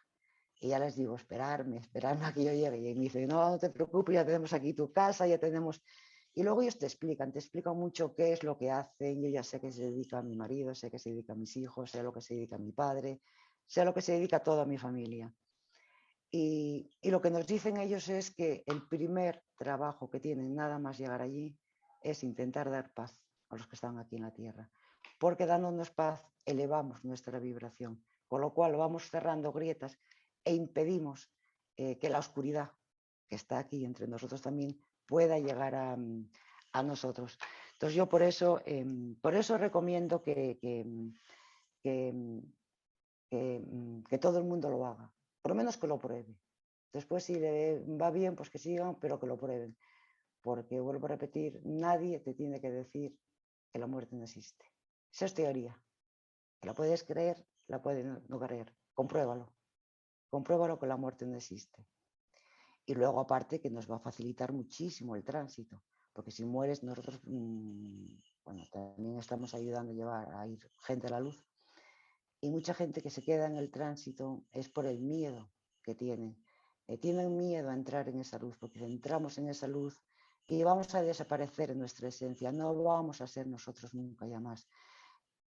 Y ya les digo, esperarme a que yo llegue. Y me dicen, no, no te preocupes, ya tenemos aquí tu casa, ya tenemos... Y luego ellos te explican mucho qué es lo que hacen. Yo ya sé que se dedica a mi marido, sé que se dedica a mis hijos, sé lo que se dedica a mi padre, sé lo que se dedica a toda mi familia. Y lo que nos dicen ellos es que el primer trabajo que tienen nada más llegar allí es intentar dar paz a los que están aquí en la tierra. Porque dándonos paz elevamos nuestra vibración, con lo cual vamos cerrando grietas e impedimos que la oscuridad que está aquí entre nosotros también pueda llegar a nosotros. Entonces yo por eso recomiendo que todo el mundo lo haga, por lo menos que lo pruebe. Después si le va bien, pues que sigan, pero que lo prueben. Porque, vuelvo a repetir, nadie te tiene que decir que la muerte no existe. Esa es teoría. Que la puedes creer, la puedes no creer. Compruébalo. Compruébalo que la muerte no existe. Y luego, aparte, que nos va a facilitar muchísimo el tránsito. Porque si mueres, nosotros, bueno, también estamos ayudando a ir gente a la luz. Y mucha gente que se queda en el tránsito es por el miedo que tienen. Tienen miedo a entrar en esa luz, porque si entramos en esa luz y vamos a desaparecer en nuestra esencia, no vamos a ser nosotros nunca ya más.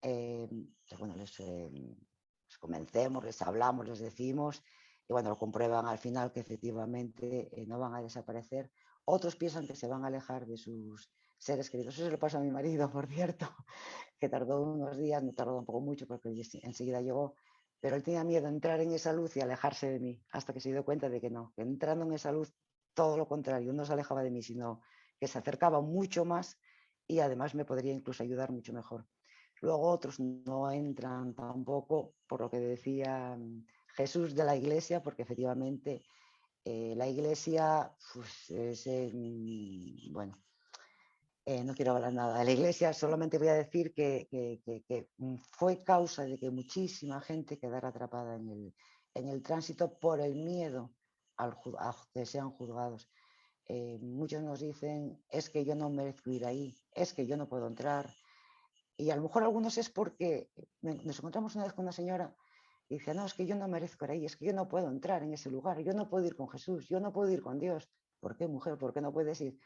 Bueno, les convencemos, les hablamos, les decimos, y bueno, lo comprueban al final que efectivamente no van a desaparecer. Otros piensan que se van a alejar de sus seres queridos. Eso le pasa a mi marido, por cierto, que tardó unos días, no tardó un poco mucho porque enseguida llegó, pero él tenía miedo de entrar en esa luz y alejarse de mí, hasta que se dio cuenta de que no, que entrando en esa luz, todo lo contrario, no se alejaba de mí, sino que se acercaba mucho más y además me podría incluso ayudar mucho mejor. Luego otros no entran tampoco, por lo que decía Jesús de la Iglesia, porque efectivamente la Iglesia, pues, bueno, no quiero hablar nada de la Iglesia, solamente voy a decir que fue causa de que muchísima gente quedara atrapada en el tránsito por el miedo a que sean juzgados. Muchos nos dicen, es que yo no merezco ir ahí, es que yo no puedo entrar. Y a lo mejor algunos es porque nos encontramos una vez con una señora y dice, no, es que yo no merezco ir ahí, es que yo no puedo entrar en ese lugar, yo no puedo ir con Jesús, yo no puedo ir con Dios. ¿Por qué, mujer? ¿Por qué no puedes ir?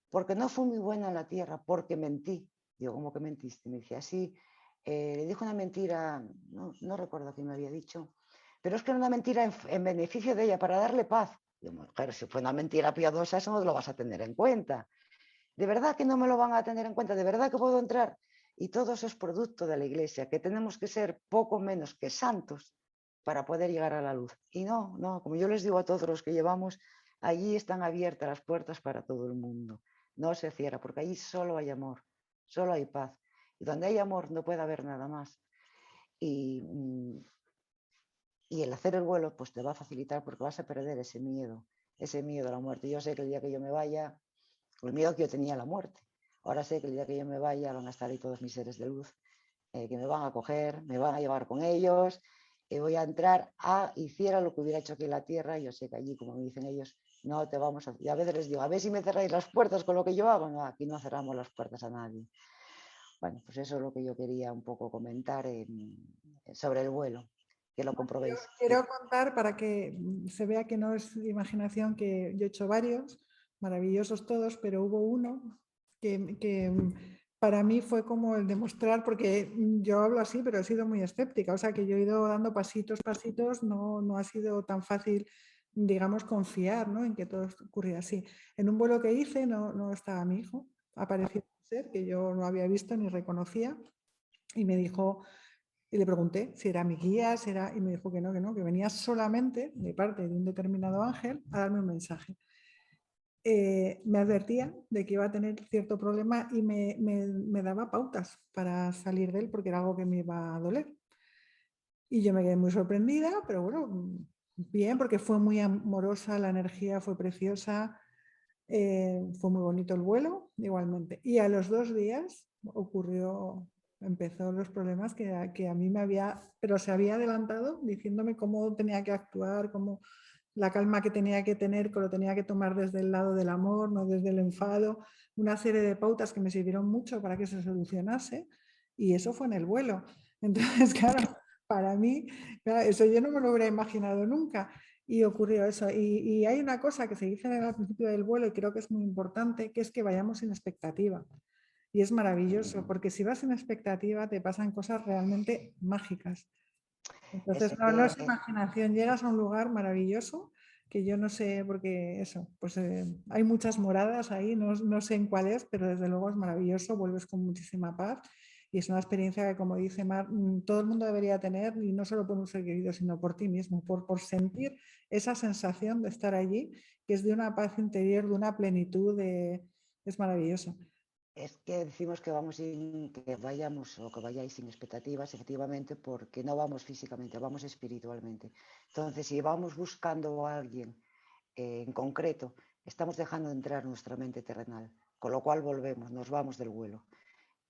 Porque no fue muy buena en la tierra, porque mentí. Digo, ¿cómo que mentiste? Me dice, así, le dijo una mentira, no recuerdo quién me había dicho, pero es que era una mentira en beneficio de ella, para darle paz. Digo, mujer, si fue una mentira piadosa, eso no lo vas a tener en cuenta. ¿De verdad que no me lo van a tener en cuenta? ¿De verdad que puedo entrar? Y todo eso es producto de la Iglesia, que tenemos que ser poco menos que santos para poder llegar a la luz. Y no, como yo les digo a todos los que llevamos, allí están abiertas las puertas para todo el mundo. No se cierra, porque allí solo hay amor, solo hay paz. Y donde hay amor no puede haber nada más. Y el hacer el vuelo pues te va a facilitar, porque vas a perder ese miedo a la muerte. Yo sé que el día que yo me vaya, el miedo que yo tenía a la muerte, ahora sé que el día que yo me vaya van a estar ahí todos mis seres de luz, que me van a coger, me van a llevar con ellos, y voy a entrar hiciera lo que hubiera hecho aquí en la tierra. Yo sé que allí, como me dicen ellos, no te vamos a... Y a veces les digo, a ver si me cerráis las puertas con lo que yo hago. No, aquí no cerramos las puertas a nadie. Bueno, pues eso es lo que yo quería un poco comentar sobre el vuelo, que lo comprobéis. Quiero contar para que se vea que no es imaginación, que yo he hecho varios, maravillosos todos, pero hubo uno que para mí fue como el demostrar, porque yo hablo así, pero he sido muy escéptica, o sea que yo he ido dando pasitos, no ha sido tan fácil, digamos, confiar, ¿no?, en que todo ocurría así. En un vuelo que hice no estaba mi hijo, apareció un ser que yo no había visto ni reconocía, y me dijo, y le pregunté si era mi guía, y me dijo que no, que venía solamente de parte de un determinado ángel a darme un mensaje. Me advertía de que iba a tener cierto problema y me daba pautas para salir de él, porque era algo que me iba a doler. Y yo me quedé muy sorprendida, pero bueno, bien, porque fue muy amorosa, la energía fue preciosa, fue muy bonito el vuelo, igualmente. Y a los 2 días empezó los problemas que a mí pero se había adelantado diciéndome cómo tenía que actuar, cómo la calma que tenía que tener, que lo tenía que tomar desde el lado del amor, no desde el enfado, una serie de pautas que me sirvieron mucho para que se solucionase, y eso fue en el vuelo. Entonces, claro, para mí, claro, eso yo no me lo hubiera imaginado nunca. Y ocurrió eso. Y hay una cosa que se dice al principio del vuelo y creo que es muy importante, que es que vayamos sin expectativa. Y es maravilloso, porque si vas sin expectativa te pasan cosas realmente mágicas. Entonces, no es imaginación, llegas a un lugar maravilloso que yo no sé, porque eso, pues hay muchas moradas ahí, no sé en cuál es, pero desde luego es maravilloso, vuelves con muchísima paz y es una experiencia que, como dice Mar, todo el mundo debería tener, y no solo por un ser querido, sino por ti mismo, por sentir esa sensación de estar allí, que es de una paz interior, de una plenitud, es maravilloso. Es que decimos que que vayamos o que vayáis sin expectativas, efectivamente, porque no vamos físicamente, vamos espiritualmente. Entonces, si vamos buscando a alguien en concreto, estamos dejando de entrar nuestra mente terrenal, con lo cual volvemos, nos vamos del vuelo.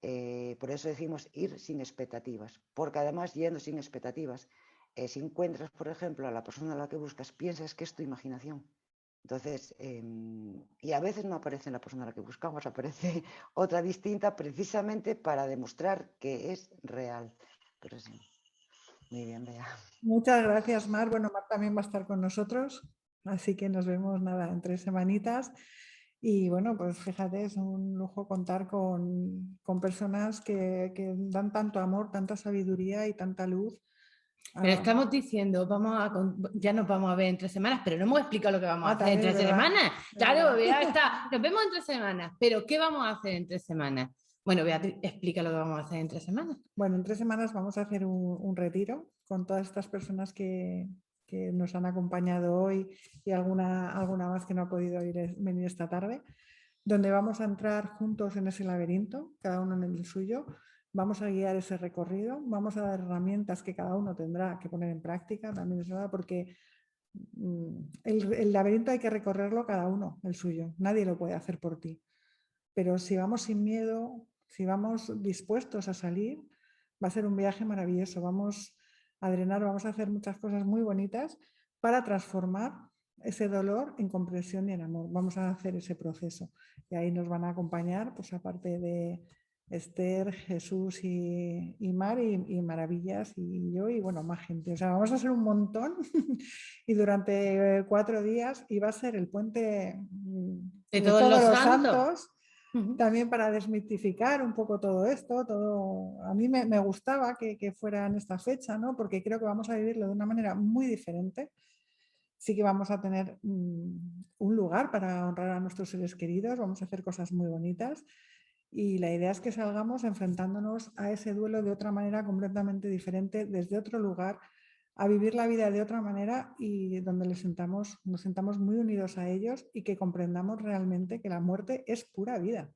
Por eso decimos ir sin expectativas, porque además yendo sin expectativas, si encuentras, por ejemplo, a la persona a la que buscas, piensas que es tu imaginación. Entonces, y a veces no aparece la persona a la que buscamos, aparece otra distinta precisamente para demostrar que es real. Pero sí, muy bien, Bea. Muchas gracias, Mar. Bueno, Mar también va a estar con nosotros, así que nos vemos nada en 3 semanitas. Y bueno, pues fíjate, es un lujo contar con personas que dan tanto amor, tanta sabiduría y tanta luz. Pero estamos diciendo, ya nos vamos a ver en 3 semanas, pero no hemos explicado lo que vamos a hacer en 3 semanas. Claro, Bea está, nos vemos en 3 semanas, pero ¿qué vamos a hacer en 3 semanas? Bueno, Beatriz, explica lo que vamos a hacer en 3 semanas. Bueno, en 3 semanas vamos a hacer un retiro con todas estas personas que nos han acompañado hoy y alguna más que no ha podido venir esta tarde, donde vamos a entrar juntos en ese laberinto, cada uno en el suyo. Vamos a guiar ese recorrido, vamos a dar herramientas que cada uno tendrá que poner en práctica, también es verdad, porque el laberinto hay que recorrerlo cada uno, el suyo, nadie lo puede hacer por ti. Pero si vamos sin miedo, si vamos dispuestos a salir, va a ser un viaje maravilloso. Vamos a drenar, vamos a hacer muchas cosas muy bonitas para transformar ese dolor en comprensión y en amor. Vamos a hacer ese proceso. Y ahí nos van a acompañar, pues aparte de Esther, Jesús y Mar y Maravillas y yo y bueno, más gente. O sea, vamos a ser un montón y durante 4 días y va a ser el puente de todos los santos. También para desmitificar un poco todo esto, a mí me gustaba que fuera en esta fecha, ¿no? Porque creo que vamos a vivirlo de una manera muy diferente. Sí que vamos a tener un lugar para honrar a nuestros seres queridos, vamos a hacer cosas muy bonitas y la idea es que salgamos enfrentándonos a ese duelo de otra manera completamente diferente, desde otro lugar, a vivir la vida de otra manera y donde nos sentamos muy unidos a ellos y que comprendamos realmente que la muerte es pura vida.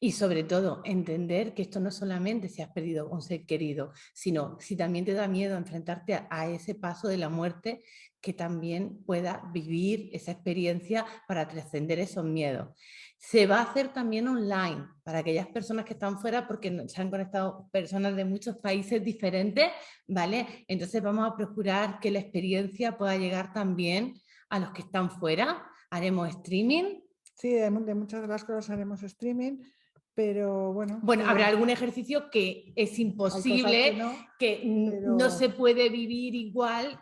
Y sobre todo, entender que esto no solamente si has perdido un ser querido, sino si también te da miedo enfrentarte a ese paso de la muerte, que también puedas vivir esa experiencia para trascender esos miedos. Se va a hacer también online para aquellas personas que están fuera, porque se han conectado personas de muchos países diferentes, ¿vale? Entonces vamos a procurar que la experiencia pueda llegar también a los que están fuera. Haremos streaming. Sí, de muchas de las cosas haremos streaming. Pero bueno. Bueno, habrá algún ejercicio que es imposible, que no se puede vivir igual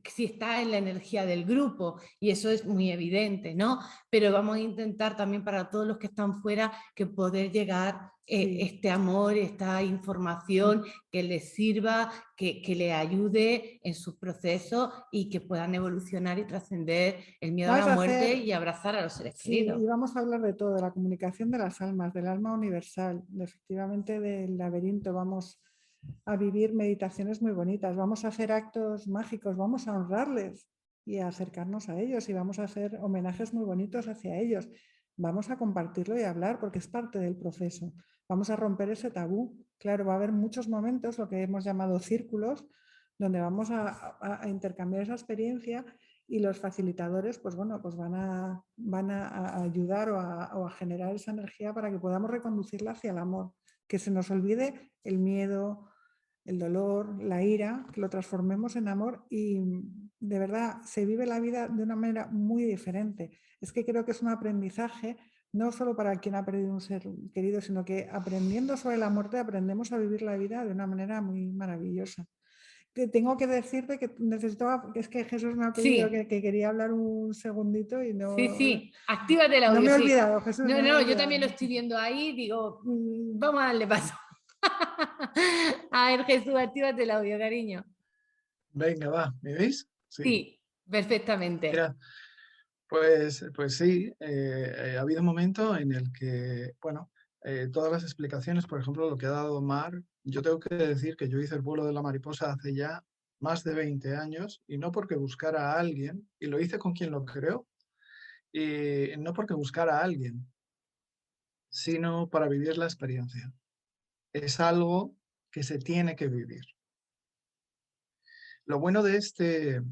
si está en la energía del grupo, y eso es muy evidente, ¿no? Pero vamos a intentar también para todos los que están fuera que poder llegar este amor, esta información que les sirva, que les ayude en sus procesos y que puedan evolucionar y trascender el miedo a la muerte y abrazar a los seres queridos. Y vamos a hablar de todo, de la comunicación de las almas, del alma universal, efectivamente del laberinto. Vamos a vivir meditaciones muy bonitas, vamos a hacer actos mágicos, vamos a honrarles y a acercarnos a ellos y vamos a hacer homenajes muy bonitos hacia ellos. Vamos a compartirlo y hablar porque es parte del proceso. Vamos a romper ese tabú. Claro, va a haber muchos momentos, lo que hemos llamado círculos, donde vamos a intercambiar esa experiencia y los facilitadores pues bueno, pues van a ayudar o a generar esa energía para que podamos reconducirla hacia el amor, que se nos olvide el miedo, el dolor, la ira, que lo transformemos en amor y de verdad se vive la vida de una manera muy diferente. Es que creo que es un aprendizaje no solo para quien ha perdido un ser querido, sino que aprendiendo sobre la muerte aprendemos a vivir la vida de una manera muy maravillosa. Tengo que decirte que necesitaba, que es que Jesús me ha pedido Sí, que quería hablar un segundito y no, sí, actívate el no audio, me he sí. olvidado, Jesús. No, me he yo olvidado. también lo estoy viendo ahí, digo, vamos a darle paso. A ver, Jesús, actívate el audio, cariño. Venga, va, ¿me veis? Sí, perfectamente. Mira, pues sí, ha habido un momento en el que, bueno, todas las explicaciones, por ejemplo, lo que ha dado Mar, yo tengo que decir que yo hice el vuelo de la mariposa hace ya más de 20 años y no porque buscara a alguien, y lo hice con quien lo creó, y no porque buscara a alguien, sino para vivir la experiencia. Es algo que se tiene que vivir. Lo bueno de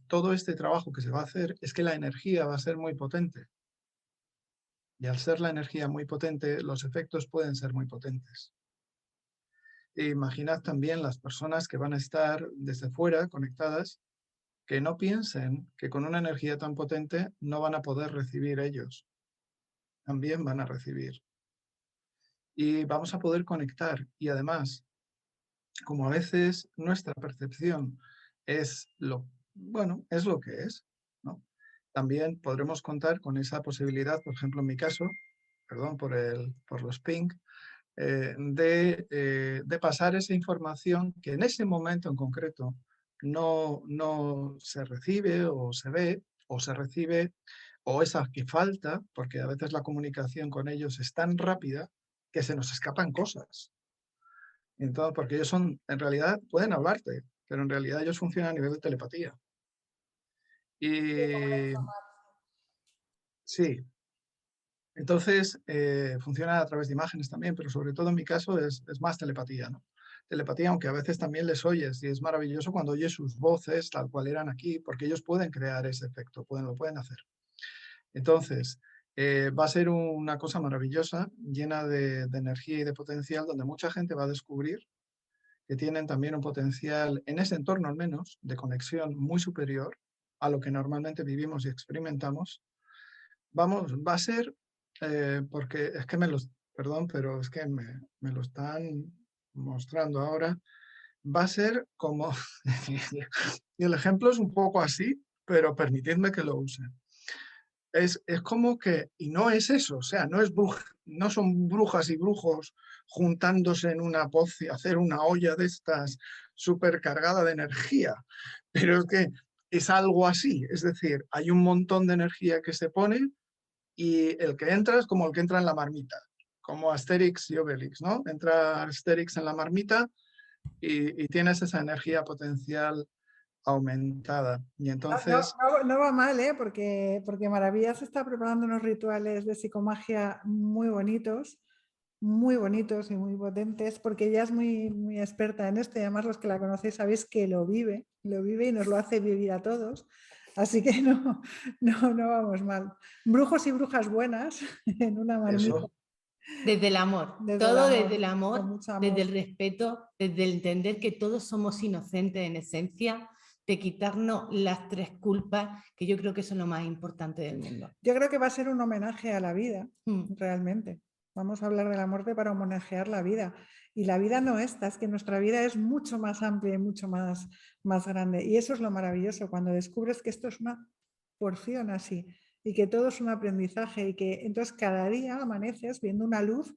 todo este trabajo que se va a hacer es que la energía va a ser muy potente. Y al ser la energía muy potente, los efectos pueden ser muy potentes. E imaginad también las personas que van a estar desde fuera conectadas, que no piensen que con una energía tan potente no van a poder recibir ellos. También van a recibir. Y vamos a poder conectar. Y además, como a veces nuestra percepción es es lo que es, ¿no? También podremos contar con esa posibilidad, por ejemplo, en mi caso, perdón por los ping, de pasar esa información que en ese momento en concreto no se recibe o se ve o se recibe o esa que falta, porque a veces la comunicación con ellos es tan rápida que se nos escapan cosas. Entonces, porque ellos en realidad pueden hablarte, pero en realidad ellos funcionan a nivel de telepatía. Y sí, entonces funciona a través de imágenes también, pero sobre todo en mi caso es más telepatía, ¿no? Telepatía, aunque a veces también les oyes, y es maravilloso cuando oyes sus voces tal cual eran aquí, porque ellos pueden crear ese efecto, lo pueden hacer. Entonces, va a ser una cosa maravillosa, llena de energía y de potencial, donde mucha gente va a descubrir que tienen también un potencial, en ese entorno al menos, de conexión muy superior a lo que normalmente vivimos y experimentamos. Va a ser, porque es que perdón, pero es que me lo están mostrando ahora, va a ser como, y el ejemplo es un poco así, pero permitidme que lo use. Es como que, y no es eso, o sea, no son brujas y brujos juntándose en una poza y hacer una olla de estas súper cargada de energía, pero es que es algo así, es decir, hay un montón de energía que se pone y el que entra es como el que entra en la marmita, como Asterix y Obelix, ¿no? Entra Asterix en la marmita y tienes esa energía potencial aumentada. Y entonces... No va mal, ¿eh? Porque Maravillas está preparando unos rituales de psicomagia muy bonitos y muy potentes, porque ella es muy experta en esto y además los que la conocéis sabéis que lo vive y nos lo hace vivir a todos. Así que no vamos mal. Brujos y brujas buenas en una marmita. Eso. Desde el amor, todo desde el amor, desde el respeto, desde el entender que todos somos inocentes en esencia, de quitarnos las 3 culpas, que yo creo que eso es lo más importante del mundo. Yo creo que va a ser un homenaje a la vida, realmente. Vamos a hablar de la muerte para homenajear la vida. Y la vida no esta, es que nuestra vida es mucho más amplia y mucho más grande. Y eso es lo maravilloso, cuando descubres que esto es una porción así y que todo es un aprendizaje y que entonces cada día amaneces viendo una luz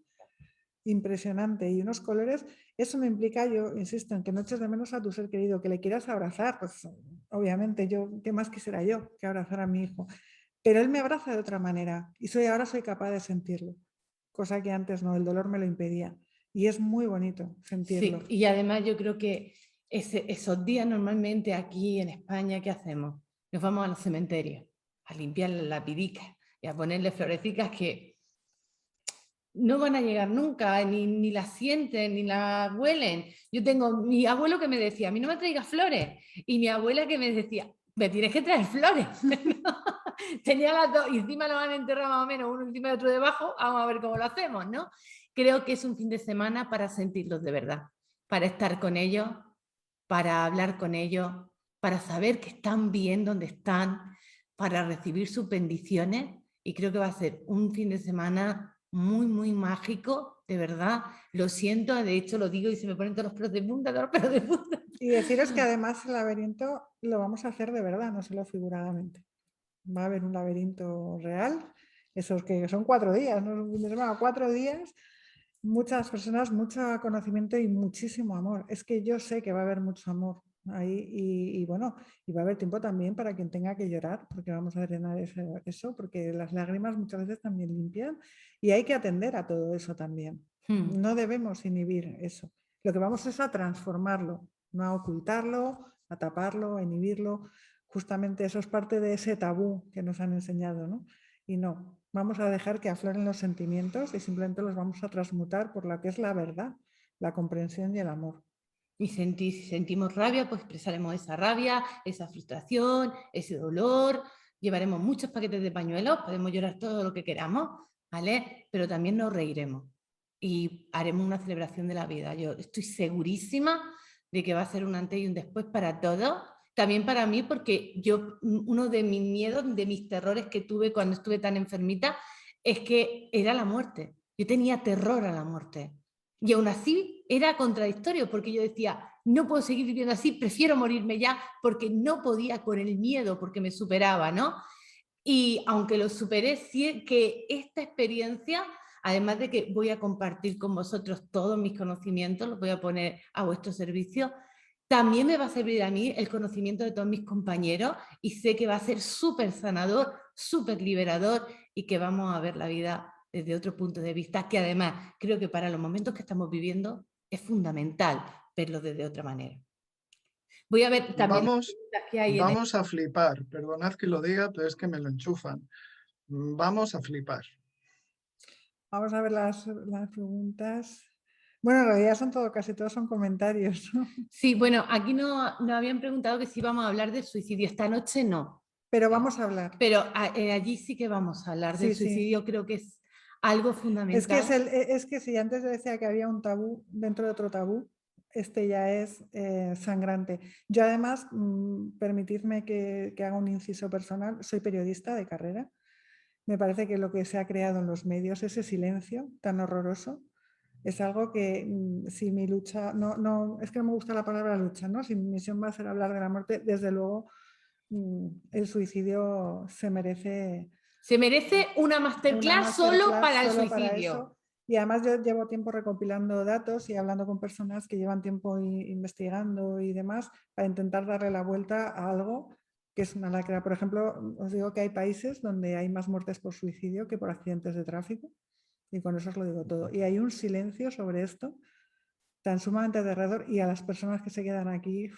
impresionante y unos colores. Eso me implica, yo insisto, en que no eches de menos a tu ser querido, que le quieras abrazar, pues obviamente ¿qué más quisiera yo que abrazar a mi hijo? Pero él me abraza de otra manera y ahora soy capaz de sentirlo, cosa que antes no, el dolor me lo impedía. Y es muy bonito sentirlo. Sí, y además yo creo que esos días normalmente aquí en España, ¿qué hacemos? Nos vamos a los cementerios a limpiar las lapidicas y a ponerle florecicas que no van a llegar nunca, ni las sienten, ni las huelen. Yo tengo mi abuelo que me decía, a mí no me traigas flores, y mi abuela que me decía, me tienes que traer flores. Tenía las dos, y encima lo han enterrado más o menos, uno encima y otro debajo, vamos a ver cómo lo hacemos, ¿no? Creo que es un fin de semana para sentirlos de verdad, para estar con ellos, para hablar con ellos, para saber que están bien donde están, para recibir sus bendiciones y creo que va a ser un fin de semana muy, muy mágico, de verdad. Lo siento, de hecho lo digo y se me ponen todos los pelos de punta, todos los pelos de punta. Y deciros que además el laberinto lo vamos a hacer de verdad, no solo figuradamente. Va a haber un laberinto real, esos que son 4 días, no es un fin de semana, 4 días, muchas personas, mucho conocimiento y muchísimo amor. Es que yo sé que va a haber mucho amor ahí y bueno, y va a haber tiempo también para quien tenga que llorar, porque vamos a drenar eso, porque las lágrimas muchas veces también limpian y hay que atender a todo eso también. No debemos inhibir eso. Lo que vamos es a transformarlo, no a ocultarlo, a taparlo, a inhibirlo. Justamente eso es parte de ese tabú que nos han enseñado, ¿no? Y no, vamos a dejar que afloren los sentimientos y simplemente los vamos a transmutar por lo que es la verdad, la comprensión y el amor. Y si sentimos rabia, pues expresaremos esa rabia, esa frustración, ese dolor. Llevaremos muchos paquetes de pañuelos, podemos llorar todo lo que queramos, ¿vale? Pero también nos reiremos y haremos una celebración de la vida. Yo estoy segurísima de que va a ser un antes y un después para todos. También para mí, porque yo, uno de mis miedos, de mis terrores que tuve cuando estuve tan enfermita, es que era la muerte. Yo tenía terror a la muerte. Y aún así era contradictorio, porque yo decía, no puedo seguir viviendo así, prefiero morirme ya, porque no podía con el miedo, porque me superaba, ¿no? Y aunque lo superé, sí que esta experiencia, además de que voy a compartir con vosotros todos mis conocimientos, los voy a poner a vuestro servicio, también me va a servir a mí el conocimiento de todos mis compañeros y sé que va a ser súper sanador, súper liberador y que vamos a ver la vida desde otro punto de vista, que además creo que para los momentos que estamos viviendo es fundamental verlo desde otra manera. Voy a ver también Vamos, que hay en vamos a flipar, perdonad que lo diga, pero es que me lo enchufan. Vamos a flipar. Vamos a ver las preguntas. Bueno, en realidad son casi todos son comentarios, ¿no? Sí, bueno, aquí nos habían preguntado que si íbamos a hablar del suicidio. Esta noche no. Pero vamos a hablar. Pero allí sí que vamos a hablar del suicidio, creo que es algo fundamental. Es que si antes yo decía que había un tabú dentro de otro tabú, este ya es sangrante. Yo además, permitidme que haga un inciso personal, soy periodista de carrera. Me parece que lo que se ha creado en los medios, ese silencio tan horroroso, es algo que si mi lucha, es que no me gusta la palabra lucha, ¿no? Si mi misión va a ser hablar de la muerte, desde luego el suicidio se merece una masterclass solo para el suicidio. Y además yo llevo tiempo recopilando datos y hablando con personas que llevan tiempo investigando y demás para intentar darle la vuelta a algo que es una lacra. Por ejemplo, os digo que hay países donde hay más muertes por suicidio que por accidentes de tráfico y con eso os lo digo todo. Y hay un silencio sobre esto tan sumamente aterrador y a las personas que se quedan aquí...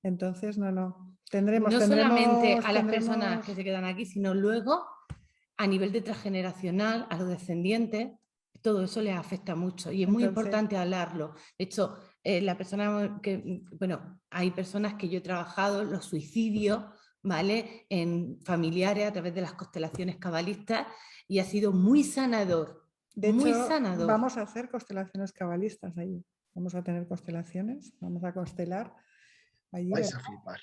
Entonces, tendremos... No solamente a las personas que se quedan aquí, sino luego a nivel de transgeneracional, a los descendientes, todo eso les afecta mucho y es muy importante hablarlo. De hecho, la persona que, bueno, hay personas que yo he trabajado, los suicidios, ¿vale? En familiares a través de las constelaciones cabalistas y ha sido muy sanador. De muy hecho, sanador. Vamos a hacer constelaciones cabalistas allí. Vamos a tener constelaciones, vamos a constelar allí. Vais a flipar.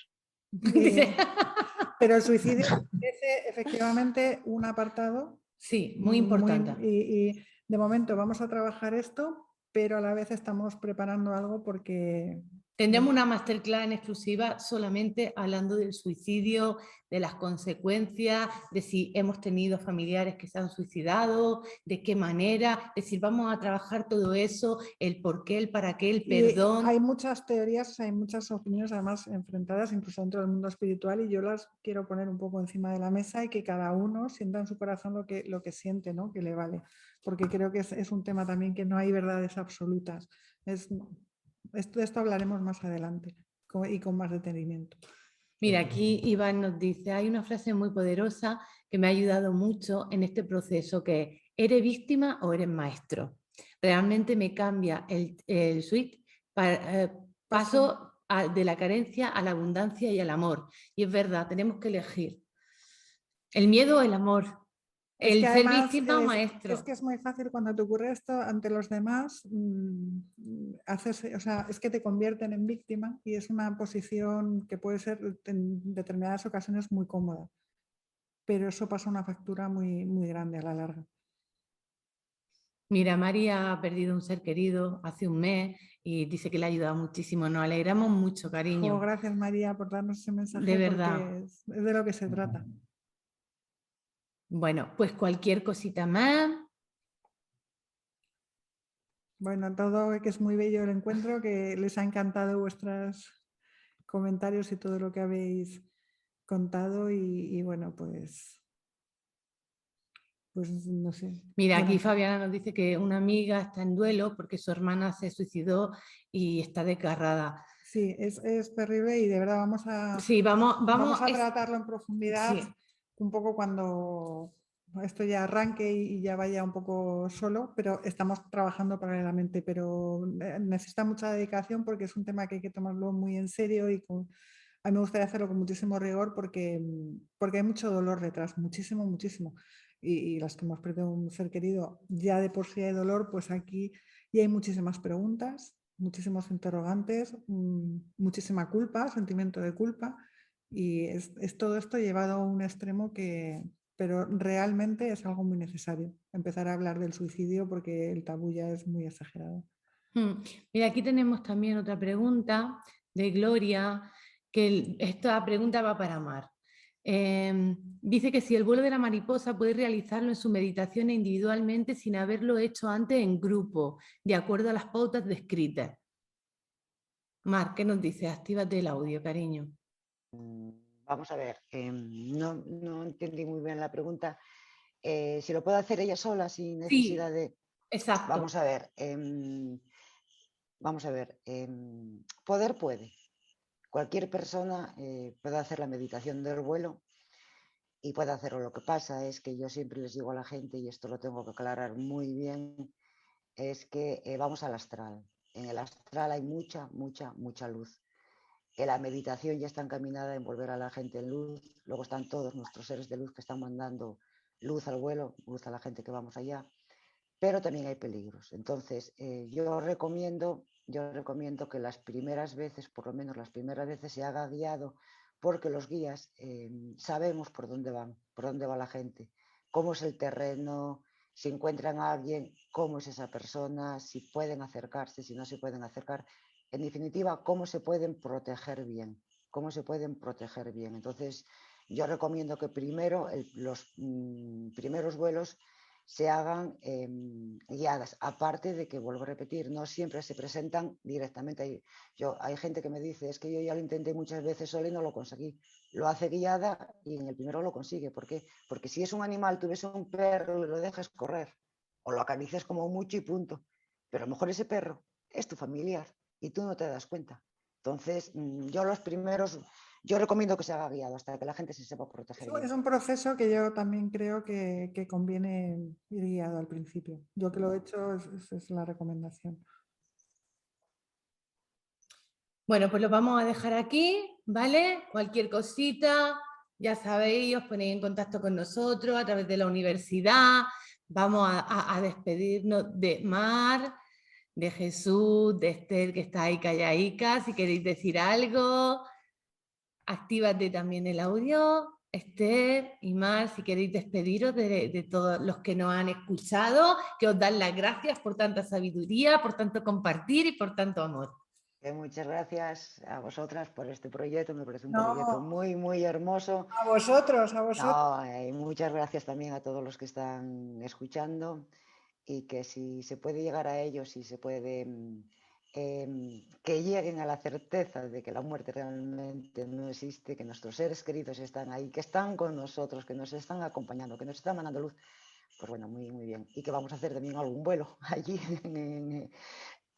Pero el suicidio es efectivamente un apartado. Sí, muy importante. Y de momento vamos a trabajar esto, pero a la vez estamos preparando algo porque... Tendremos una masterclass en exclusiva solamente hablando del suicidio, de las consecuencias, de si hemos tenido familiares que se han suicidado, de qué manera, es decir, vamos a trabajar todo eso, el por qué, el para qué, el perdón. Hay muchas teorías, hay muchas opiniones además enfrentadas incluso dentro del mundo espiritual y yo las quiero poner un poco encima de la mesa y que cada uno sienta en su corazón lo que siente, ¿no? Que le vale, porque creo que es un tema también que no hay verdades absolutas. De esto hablaremos más adelante y con más detenimiento. Mira, aquí Iván nos dice, hay una frase muy poderosa que me ha ayudado mucho en este proceso, que ¿eres víctima o eres maestro? Realmente me cambia el switch, paso de la carencia a la abundancia y al amor. Y es verdad, tenemos que elegir el miedo o el amor. El ser víctima o maestro. Es que es muy fácil cuando te ocurre esto ante los demás, es que te convierten en víctima y es una posición que puede ser en determinadas ocasiones muy cómoda. pero eso pasa una factura muy, muy grande a la larga. Mira, María ha perdido un ser querido hace un mes y dice que le ha ayudado muchísimo. Nos alegramos mucho, cariño. Gracias, María, por darnos ese mensaje, De verdad. porque es de lo que se trata. Bueno, pues cualquier cosita más. Bueno, todo que es muy bello el encuentro, que les ha encantado vuestros comentarios y todo lo que habéis contado y bueno, pues no sé. Mira, Bueno, aquí Fabiana nos dice que una amiga está en duelo porque su hermana se suicidó y está desgarrada. sí, es terrible y de verdad Sí, vamos a tratarlo en profundidad Sí. un poco cuando esto ya arranque y ya vaya un poco solo, pero estamos trabajando paralelamente, pero necesita mucha dedicación porque es un tema que hay que tomarlo muy en serio y a mí me gustaría hacerlo con muchísimo rigor porque hay mucho dolor detrás, muchísimo, muchísimo. Y las que hemos perdido un ser querido, ya de por sí hay dolor, pues aquí ya hay muchísimas preguntas, muchísimos interrogantes, muchísima culpa, sentimiento de culpa, y es todo esto llevado a un extremo pero realmente es algo muy necesario, empezar a hablar del suicidio porque el tabú ya es muy exagerado. Mira, aquí tenemos también otra pregunta de Gloria, que esta pregunta va para Mar. Dice que si el vuelo de la mariposa puede realizarlo en su meditación individualmente sin haberlo hecho antes en grupo, de acuerdo a las pautas descritas. Mar, ¿qué nos dice? Actívate el audio, cariño. Vamos a ver, no entendí muy bien la pregunta. Si lo puede hacer ella sola sin necesidad de... Exacto. Vamos a ver, poder puede. Cualquier persona puede hacer la meditación del vuelo y puede hacerlo. Lo que pasa es que yo siempre les digo a la gente, y esto lo tengo que aclarar muy bien, es que vamos al astral. En el astral hay mucha, mucha, mucha luz. La meditación ya está encaminada en volver a la gente en luz. Luego están todos nuestros seres de luz que están mandando luz al vuelo, luz a la gente que vamos allá. Pero también hay peligros. Entonces, yo recomiendo que las primeras veces, por lo menos las primeras veces, se haga guiado, porque los guías sabemos por dónde va la gente, cómo es el terreno, si encuentran a alguien, cómo es esa persona, si pueden acercarse, si no se pueden acercar. En definitiva, cómo se pueden proteger bien, Entonces, yo recomiendo que primero los primeros vuelos se hagan guiadas, aparte de que, vuelvo a repetir, no siempre se presentan directamente. Hay gente que me dice, es que yo ya lo intenté muchas veces sola y no lo conseguí. Lo hace guiada y en el primero lo consigue. ¿Por qué? Porque si es un animal, tú ves a un perro y lo dejas correr, o lo acaricias como mucho y punto, pero a lo mejor ese perro es tu familiar y tú no te das cuenta. Entonces, yo recomiendo que se haga guiado hasta que la gente se sepa proteger bien. Es un proceso que yo también creo que conviene ir guiado al principio. Yo que lo he hecho, es la recomendación. Bueno, pues lo vamos a dejar aquí, ¿vale? Cualquier cosita, ya sabéis, os ponéis en contacto con nosotros a través de la universidad. Vamos a despedirnos de Mar, de Jesús, de Esther, que está ahí callaica. Si queréis decir algo, actívate también el audio. Esther y Mar, si queréis despediros de todos los que nos han escuchado, que os dan las gracias por tanta sabiduría, por tanto compartir y por tanto amor. Muchas gracias a vosotras por este proyecto, me parece un proyecto muy, muy hermoso. A vosotros, a vosotros. Y muchas gracias también a todos los que están escuchando y que si se puede llegar a ellos, si se puede, que lleguen a la certeza de que la muerte realmente no existe, que nuestros seres queridos están ahí, que están con nosotros, que nos están acompañando, que nos están mandando luz. Pues bueno, muy, muy bien. Y que vamos a hacer también algún vuelo allí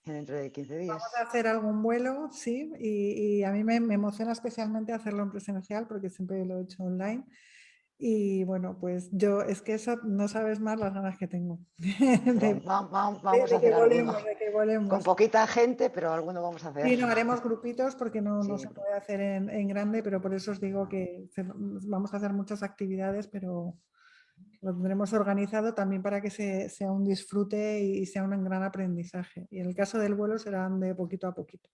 dentro de 15 días. Vamos a hacer algún vuelo, sí, y a mí me emociona especialmente hacerlo en presencial porque siempre lo he hecho online. Y bueno, pues yo, es que eso no sabes más las ganas que tengo. Vamos a hacer alguno. De que volemos. Con poquita gente, pero alguno vamos a hacer. Sí, no, haremos grupitos porque no Sí. se puede hacer en grande, pero por eso os digo que vamos a hacer muchas actividades, pero lo tendremos organizado también para que sea un disfrute y sea un gran aprendizaje. Y en el caso del vuelo serán de poquito a poquito.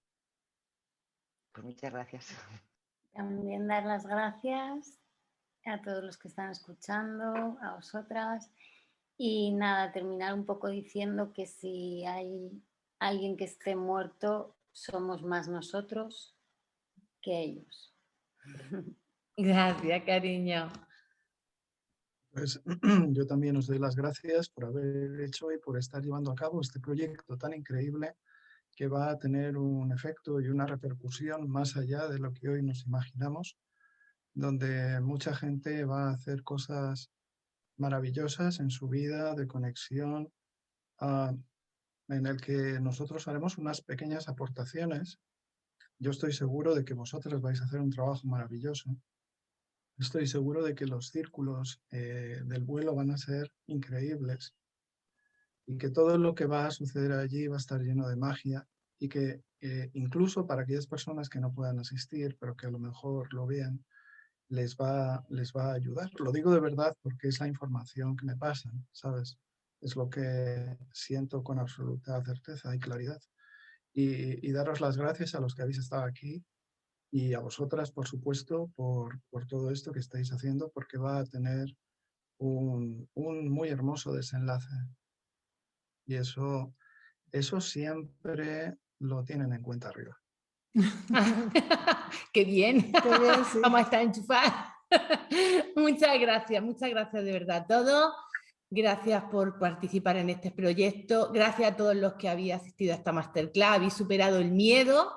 Pues muchas gracias. También dar las gracias a todos los que están escuchando, a vosotras. Y nada, terminar un poco diciendo que si hay alguien que esté muerto, somos más nosotros que ellos. Gracias, cariño. Pues yo también os doy las gracias por haber hecho y por estar llevando a cabo este proyecto tan increíble que va a tener un efecto y una repercusión más allá de lo que hoy nos imaginamos, donde mucha gente va a hacer cosas maravillosas en su vida de conexión, en el que nosotros haremos unas pequeñas aportaciones. Yo estoy seguro de que vosotros vais a hacer un trabajo maravilloso. Estoy seguro de que los círculos del vuelo van a ser increíbles y que todo lo que va a suceder allí va a estar lleno de magia y que incluso para aquellas personas que no puedan asistir, pero que a lo mejor lo vean, les va a ayudar. Lo digo de verdad porque es la información que me pasan, ¿sabes? Es lo que siento con absoluta certeza y claridad. Y daros las gracias a los que habéis estado aquí y a vosotras, por supuesto, por todo esto que estáis haciendo, porque va a tener un muy hermoso desenlace. Y eso siempre lo tienen en cuenta arriba. Qué bien. Qué bien, sí. Vamos a estar enchufados. Muchas gracias de verdad a todos. Gracias por participar en este proyecto. Gracias a todos los que habéis asistido a esta masterclass. Habéis superado el miedo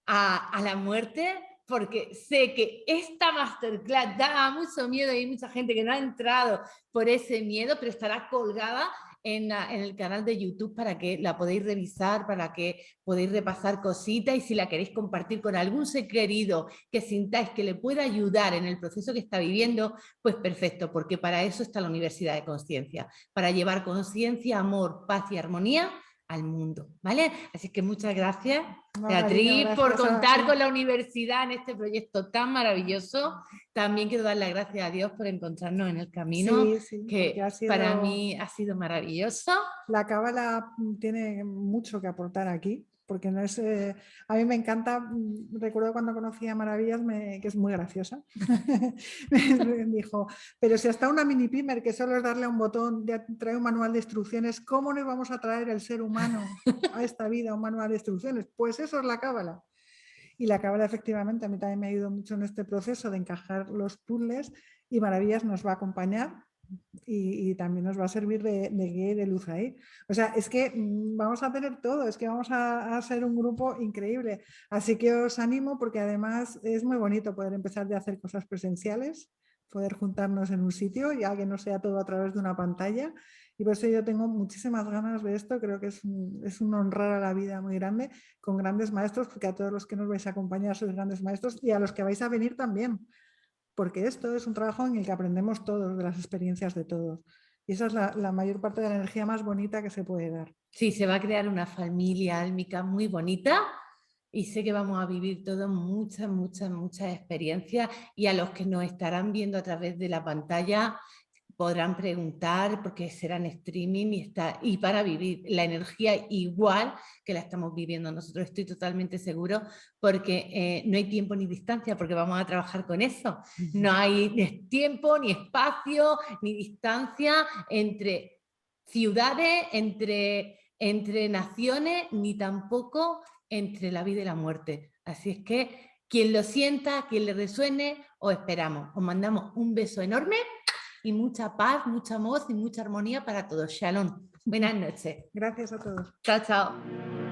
a la muerte, porque sé que esta masterclass da mucho miedo y hay mucha gente que no ha entrado por ese miedo, pero estará colgada en el canal de YouTube para que la podáis revisar, para que podáis repasar cositas y si la queréis compartir con algún ser querido que sintáis que le pueda ayudar en el proceso que está viviendo, pues perfecto, porque para eso está la Universidad de Consciencia, para llevar conciencia, amor, paz y armonía al mundo, ¿vale? Así que muchas gracias, Beatriz, por contar con la universidad en este proyecto tan maravilloso. También quiero dar las gracias a Dios por encontrarnos en el camino, que para mí ha sido maravilloso. La cábala tiene mucho que aportar aquí, porque no es, a mí me encanta, recuerdo cuando conocí a Maravillas, que es muy graciosa, me dijo, pero si hasta una mini pimer que solo es darle a un botón, ya trae un manual de instrucciones, ¿cómo nos vamos a traer el ser humano a esta vida un manual de instrucciones? Pues eso es la cábala. Y la cábala efectivamente a mí también me ha ayudado mucho en este proceso de encajar los puzzles y Maravillas nos va a acompañar. Y también nos va a servir de guía y de luz ahí. O sea, es que vamos a tener todo, es que vamos a ser un grupo increíble. Así que os animo porque además es muy bonito poder empezar de hacer cosas presenciales, poder juntarnos en un sitio, ya que no sea todo a través de una pantalla. Y por eso yo tengo muchísimas ganas de esto, creo que es un honrar a la vida muy grande, con grandes maestros, porque a todos los que nos vais a acompañar sois grandes maestros y a los que vais a venir también. Porque esto es un trabajo en el que aprendemos todos, de las experiencias de todos. Y esa es la mayor parte de la energía más bonita que se puede dar. Sí, se va a crear una familia álmica muy bonita y sé que vamos a vivir todos muchas experiencias y a los que nos estarán viendo a través de la pantalla podrán preguntar porque serán streaming y para vivir la energía igual que la estamos viviendo nosotros. Estoy totalmente seguro porque no hay tiempo ni distancia porque vamos a trabajar con eso. No hay ni tiempo, ni espacio, ni distancia entre ciudades, entre naciones, ni tampoco entre la vida y la muerte. Así es que quien lo sienta, quien le resuene, os esperamos. Os mandamos un beso enorme y mucha paz, mucho amor y mucha armonía para todos. Shalom. Buenas noches. Gracias a todos. Chao, chao.